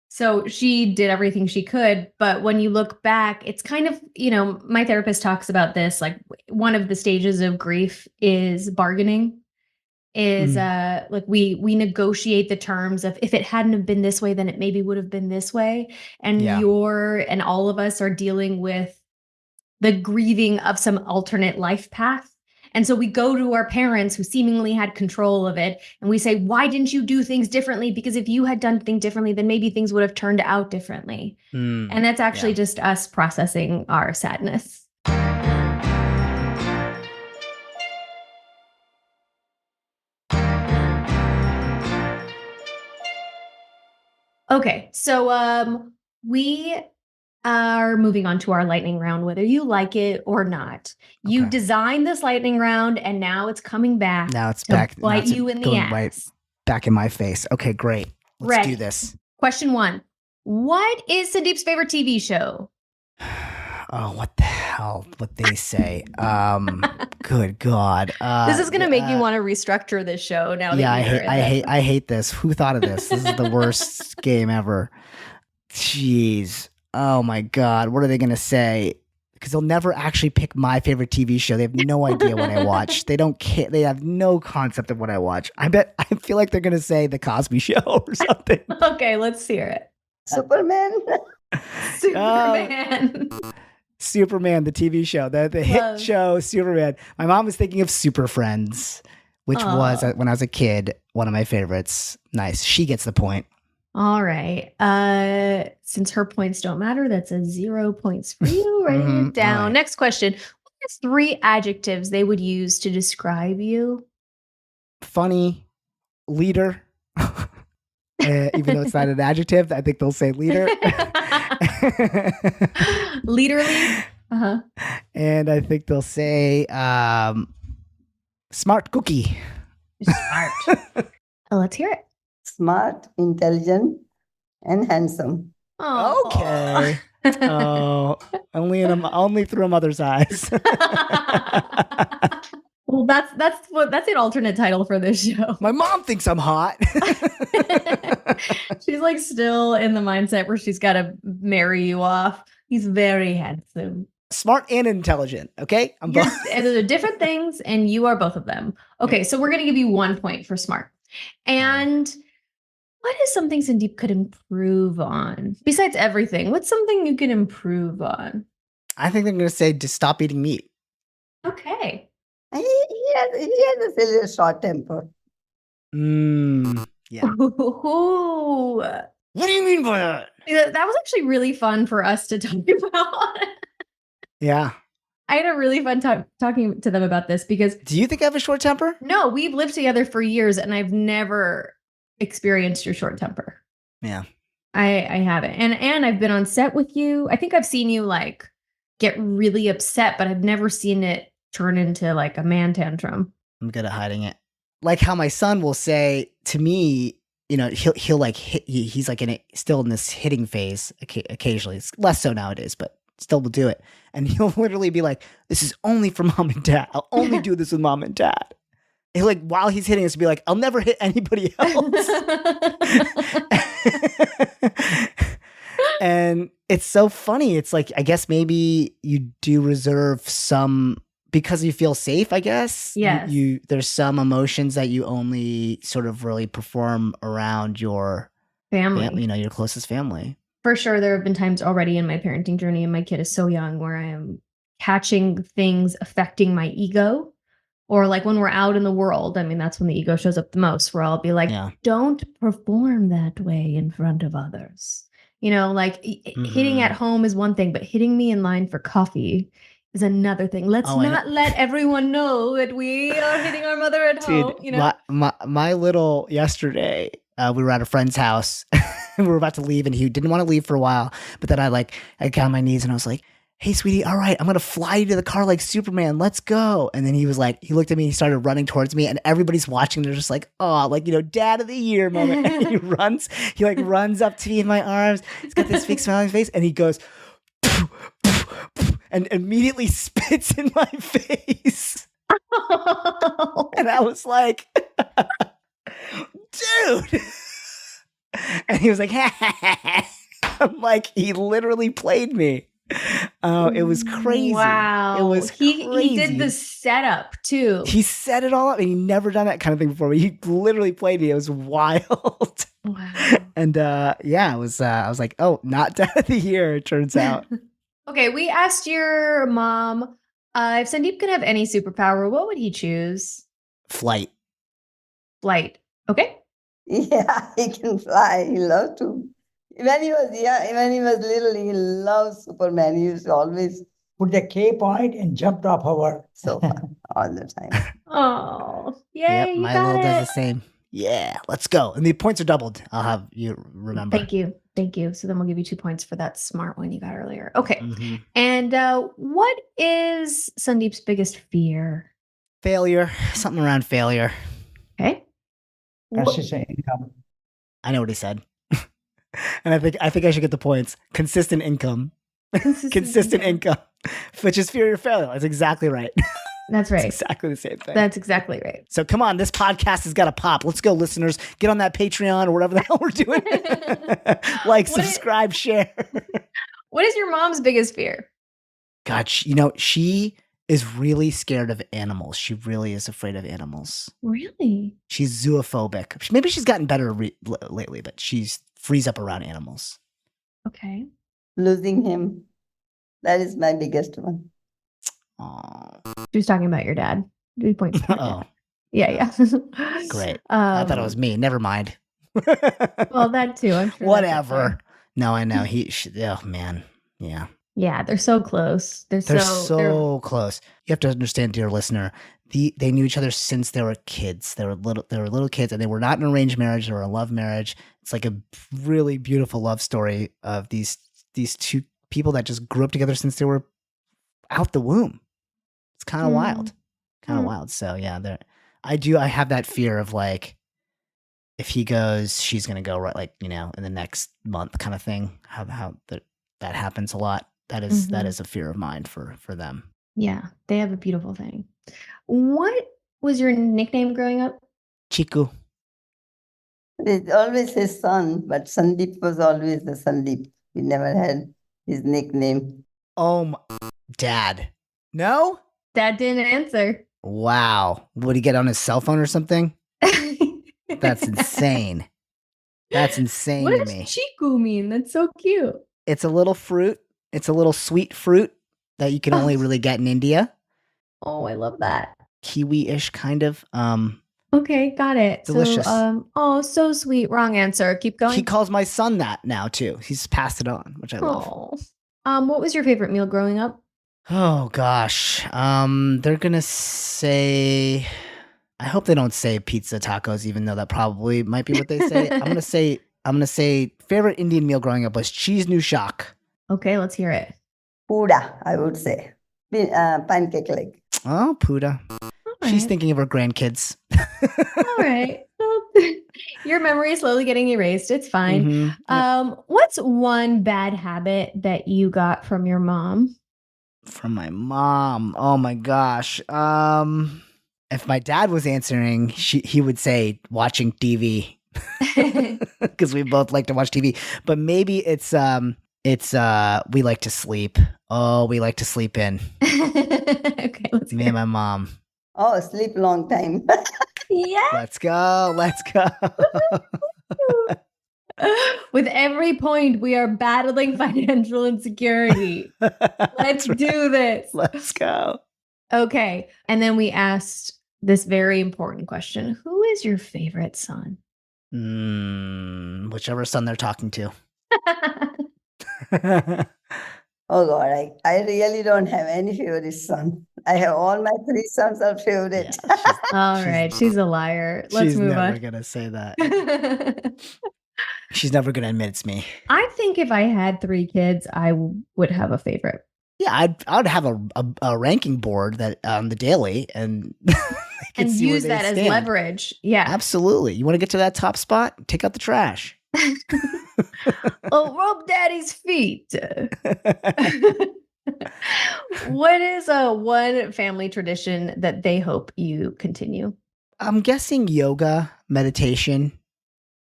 So she did everything she could. But when you look back, it's kind of, my therapist talks about this, like one of the stages of grief is bargaining, is like we negotiate the terms of if it hadn't have been this way, then it maybe would have been this way. And and all of us are dealing with the grieving of some alternate life path. And so we go to our parents who seemingly had control of it. And we say, why didn't you do things differently? Because if you had done things differently, then maybe things would have turned out differently. And that's actually just us processing our sadness. Okay, so we are moving on to our lightning round, whether you like it or not. You designed this lightning round, and now it's coming back. Now it's back. Bite you in the ass. Right back in my face. Okay, great. Let's do this. Question 1. What is Sandeep's favorite TV show? Oh, what the hell? What they say? Good God! This is gonna make you want to restructure this show now. I hate this. Who thought of this? This is the worst game ever. Jeez. Oh my God, what are they going to say? Because they'll never actually pick my favorite TV show. They have no idea what I watch. They don't care. They have no concept of what I watch. I feel like they're going to say The Cosby Show or something. Okay, let's hear it. Superman. Superman, the TV show, the hit show Superman. My mom was thinking of Super Friends, which was, when I was a kid, one of my favorites. Nice. She gets the point. All right. Since her points don't matter, that's a 0 points for you. Writing it down. Right. Next question. What are 3 adjectives they would use to describe you? Funny, leader. Even though it's not an adjective, I think they'll say leader. Leaderly. Uh-huh. And I think they'll say smart cookie. Smart. Oh, let's hear it. Smart, intelligent, and handsome. Oh. Okay. Oh, only through a mother's eyes. Well, that's an alternate title for this show. My mom thinks I'm hot. She's like still in the mindset where she's got to marry you off. He's very handsome. Smart and intelligent. Okay, I'm You're, both. and they're different things, and you are both of them. Okay, so we're gonna give you 1 point for smart. And what is something Sandeep could improve on besides everything? What's something you can improve on? I think they're going to say to stop eating meat. Okay. He has a little short temper. Yeah. Ooh. What do you mean by that? Yeah, that was actually really fun for us to talk about. Yeah. I had a really fun time talking to them about this because Do you think I have a short temper? no, we've lived together for years and I've never experienced your short temper. Yeah. I haven't. And I've been on set with you. I think I've seen you like get really upset, but I've never seen it turn into like a man tantrum. I'm good at hiding it. Like how my son will say to me, you know, he'll like hit. He's like still in this hitting phase occasionally. It's less so nowadays, but still will do it. And he'll literally be like, "This is only for mom and dad. I'll only do this with mom and dad." And like while he's hitting us, be like, "I'll never hit anybody else." And it's so funny. It's like, I guess maybe you do reserve some because you feel safe, I guess. Yes. There's some emotions that you only sort of really perform around your Family. you know, your closest family. For sure, there have been times already in my parenting journey, and my kid is so young, where I am catching things affecting my ego. Or like when we're out in the world, I mean, that's when the ego shows up the most, where I'll be like, Yeah. don't perform that way in front of others. You know, like hitting at home is one thing, but hitting me in line for coffee is another thing. Let's not let everyone know that we are hitting our mother at home. Dude, You know, my little yesterday, we were at a friend's house and we were about to leave and he didn't want to leave for a while. But then I got on my knees and I was like, "Hey, sweetie, all right, I'm going to fly you to the car like Superman. Let's go." And then he was like, he looked at me, he started running towards me and everybody's watching. They're just like, "Oh, like, you know, dad of the year moment." And he runs up to me in my arms. He's got this big smile on his face and he goes, "Poof, poof, poof," and immediately spits in my face. And I was like, "Dude." And he was like, I'm like, he literally played me. Oh, it was crazy. Wow. It was He crazy. did the setup too. He set it all up and he never done that kind of thing before. But he literally played me. It was wild. Wow. And yeah, it was I was like, "Oh, not dad of the year," it turns out. Okay, we asked your mom if Sandeep could have any superpower, what would he choose? Flight. Flight. Okay. Yeah, he can fly. He loved to. When he was little, he loved Superman. He used to always Put the cape on it and jumped off our. so fun all the time. Oh, yay, Yep, you my got little does it. the same. Yeah, let's go. And the points are doubled. I'll have you remember. Thank you. Thank you. So then we'll give you 2 points for that smart one you got earlier. Okay. Mhm. And what is Sandeep's biggest fear? Failure. Something around failure. Okay. Consistent income. I know what he said. And I think I should get the points. Consistent income. Consistent income. Which is fear of failure. That's exactly right. That's right. It's exactly the same thing. That's exactly right. So come on, this podcast has got to pop. Let's go, listeners. Get on that Patreon or whatever the hell we're doing. Like, What is- subscribe, share. What is your mom's biggest fear? God, she is really scared of animals. She really is afraid of animals. Really? She's zoophobic. Maybe she's gotten better lately, but she's frees up around animals. Okay. Losing him, that is my biggest one. Oh, She was talking about your dad. 3 points. for your oh, dad. Yeah. great. I thought it was me. Never mind. Well, that too. I'm sure. that's up Whatever. there. No, I know. Oh man. Yeah. Yeah, they're so close. They're so close. You have to understand, dear listener, they knew each other since they were kids. They were little kids, and they were not in an arranged marriage. They were a love marriage. It's like a really beautiful love story of these two people that just grew up together since they were out the womb. It's kind of wild. Kind of Mm. wild. So yeah, I have that fear of like, if he goes, she's gonna go right, like, in the next month kind of thing. How that happens a lot. That is a fear of mine for them. Yeah, they have a beautiful thing. What was your nickname growing up? Chiku. It's always his son, but Sandeep was always the Sandeep. We never had his nickname. Dad. No? Dad didn't answer. Wow. Would he get on his cell phone or something? That's insane. That's insane What to does me. chiku mean? That's so cute. It's a little fruit. It's a little sweet fruit that you can only really get in India. Oh, I love that. Kiwi-ish kind of. Okay, got it. Delicious. So, so sweet. Wrong answer. Keep going. He calls my son that now too. He's passed it on, which I love. What was your favorite meal growing up? Oh gosh. They're gonna say, I hope they don't say pizza tacos, even though that probably might be what they say. I'm gonna say favorite Indian meal growing up was cheese nushak. Okay, let's hear it. Puda, I would say. Pancake leg. Oh, Puda. All She's right. thinking of her grandkids. All right. Well, your memory is slowly getting erased. It's fine. Mhm. What's one bad habit that you got from your mom? From my mom. Oh my gosh. If my dad was answering, he would say watching TV. Because we both like to watch TV. But maybe it's we like to sleep. Oh, we like to sleep in. Okay, let's Me hear and my mom. Oh, sleep long time. Yeah. Let's go. Let's go. With every point, we are battling financial insecurity. Let's do this. Let's go. Okay. And then we asked this very important question. Who is your favorite son? Whichever son they're talking to. Oh God, I really don't have any favorite son. I have all my 3 sons are favorite. All right. She's a liar. Let's she's move never on. gonna say that. She's never gonna admit it's me. I think if I had 3 kids, I would have a favorite. Yeah, I'd have a ranking board that on the daily and And use that as leverage. Yeah. Absolutely. You want to get to that top spot? Take out the trash. Oh, rub daddy's feet. What is one family tradition that they hope you continue? I'm guessing yoga, meditation.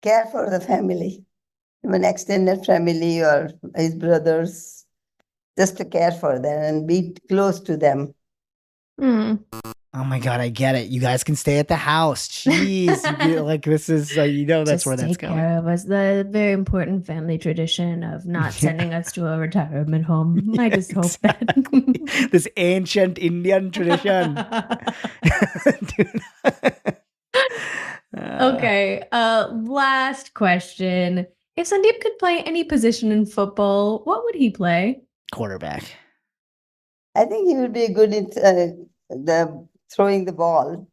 Care for the family, even extended family or his brothers, just to care for them and be close to them. Oh my God, I get it. You guys can stay at the house. Jeez, like this is, that's Just where that's take going. care of us. The very important family tradition of not sending us to a retirement home. I just hope that. This ancient Indian tradition. Okay. Last question. If Sandeep could play any position in football, what would he play? Quarterback. I think he would be good in the throwing the ball.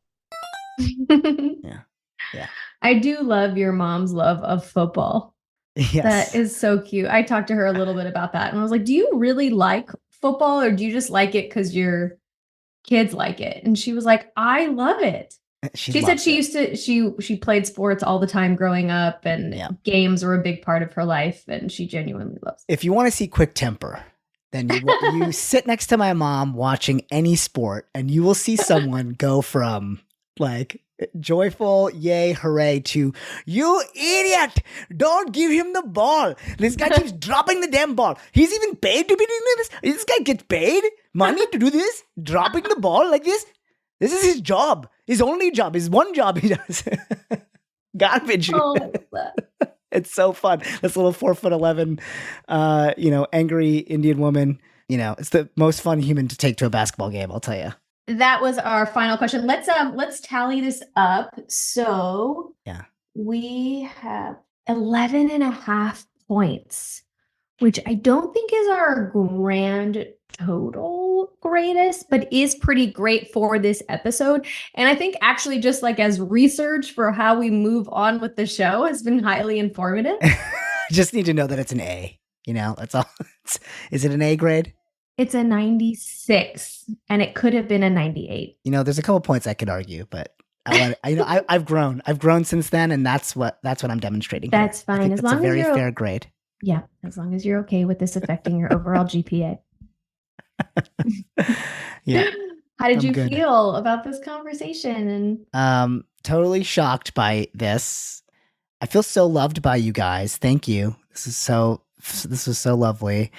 Yeah. I do love your mom's love of football. Yes. That is so cute. I talked to her a little bit about that and I was like, do you really like football or do you just like it because your kids like it? And she was like, I love it. She said she used to, she played sports all the time growing up and games were a big part of her life and she genuinely loves it. If you want to see quick temper, then you sit next to my mom watching any sport and you will see someone go from like joyful, yay, hooray to you idiot, don't give him the ball. This guy keeps dropping the damn ball. He's even paid to be doing this. This guy gets paid money to do this, dropping the ball like this. This is his job. His only job. His one job he does. Garbage. Oh, it's so fun. This little 4'11", angry Indian woman. It's the most fun human to take to a basketball game, I'll tell you. that was our final question. Let's tally this up. So we have 11 and a half points, which I don't think is our grand total greatest, but is pretty great for this episode. And I think actually just like as research for how we move on with the show has been highly informative. I just need to know that it's an A. That's all. Is it an A grade? It's a 96 and it could have been a 98. You know, there's a couple points I could argue, but I've grown since then, and that's what I'm demonstrating. That's here. I fine. think As that's long a very as you're fair grade. Yeah, as long as you're okay with this affecting your overall GPA. Yeah. How did I'm you good. feel about this conversation? And Totally shocked by this. I feel so loved by you guys. Thank you. This was so lovely.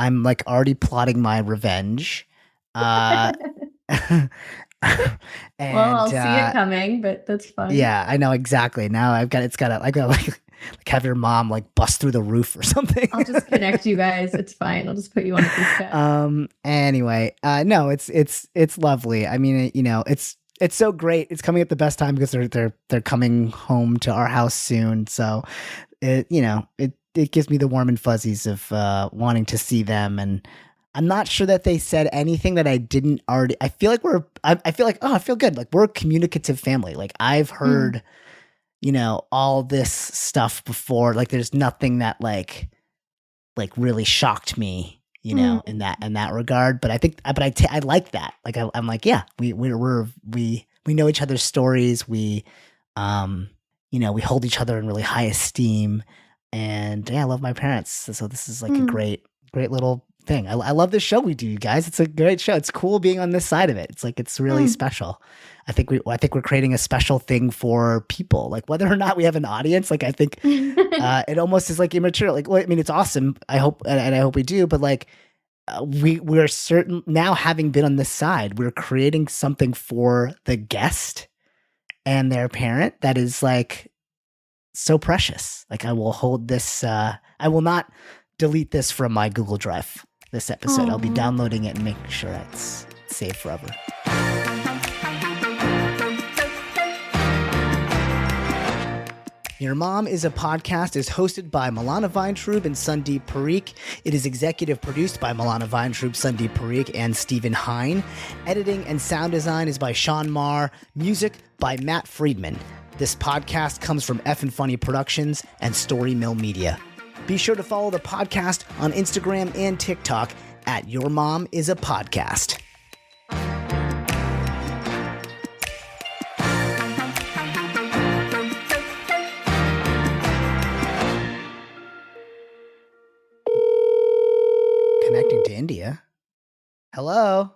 I'm like already plotting my revenge. And, well, I'll see it coming, but that's fun. Yeah, I know exactly. Now I gotta like have your mom like bust through the roof or something. I'll just connect you guys. It's fine. I'll just put you on a group chat. Anyway, no, it's lovely. I mean, you know, it's so great. It's coming at the best time because they're coming home to our house soon. So it gives me the warm and fuzzies of wanting to see them. And I'm not sure that they said anything that I didn't already. I feel like I feel good. Like we're a communicative family. Like I've heard, you know, all this stuff before. Like there's nothing that like really shocked me, you know, in that regard. But I think, I like that. Like I'm like, yeah, we know each other's stories. We, you know, we hold each other in really high esteem, and yeah, I love my parents. So this is like a great little thing. I love this show we do, you guys. It's a great show. It's cool being on this side of it. It's like, it's really special. I think we're creating a special thing for people, like whether or not we have an audience. Like I think it almost is like immaterial. Like, well, I mean, it's awesome. I hope we do, but like we're certain now, having been on this side, we're creating something for the guest and their parent that is like so precious. Like I will hold this. I will not delete this from my Google Drive. This episode, I'll be downloading it and making sure it's saved forever. Your Mom is a Podcast is hosted by Milana Vayntrub and Sandeep Parikh. It is executive produced by Milana Vayntrub, Sandeep Parikh, and Stephen Hine. Editing and sound design is by Sean Marr. Music by Matt Friedman. This podcast comes from Effin' Funny Productions and Story Mill Media. Be sure to follow the podcast on Instagram and TikTok at Your Mom is a Podcast. Connecting to India. Hello?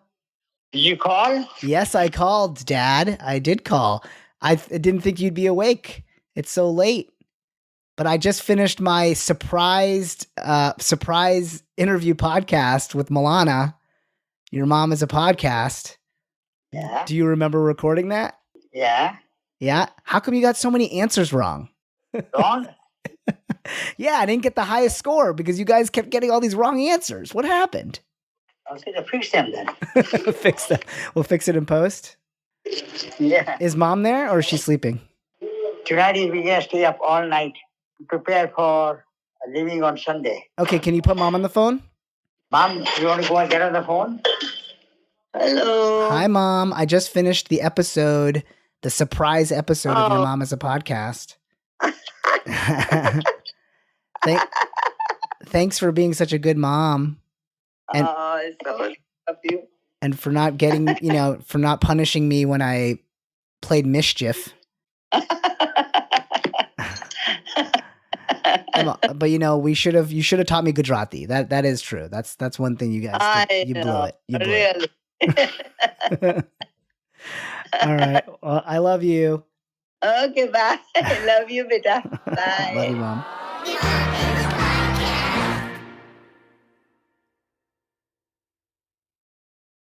Did you call? Yes, I called, Dad. I did call. I didn't think you'd be awake. It's so late. But I just finished my surprise interview podcast with Milana. Your Mom is a Podcast. Yeah. Do you remember recording that? Yeah. Yeah? How come you got so many answers wrong? Wrong? Yeah, I didn't get the highest score because you guys kept getting all these wrong answers. What happened? I'll say to fix them then. Fix that. We'll fix it in post. Yeah. Is Mom there or is she sleeping? Tonight we're going to stay up all night. Prepare for leaving on Sunday. Okay, can you put Mom on the phone? Mom, you want to go and get on the phone? Hello. Hi, Mom. I just finished the episode, the surprise episode of Your Mom is a Podcast. Thanks for being such a good mom. And, It's so much of you. and for not getting, for not punishing me when I played Mischief. But you should have taught me Gujarati. That is true. That's one thing you guys did. You blew it. You blew Really? it. All right. Well, I love you. Okay, bye. Love you, beta. Bye. Love you, Mom. Your mom is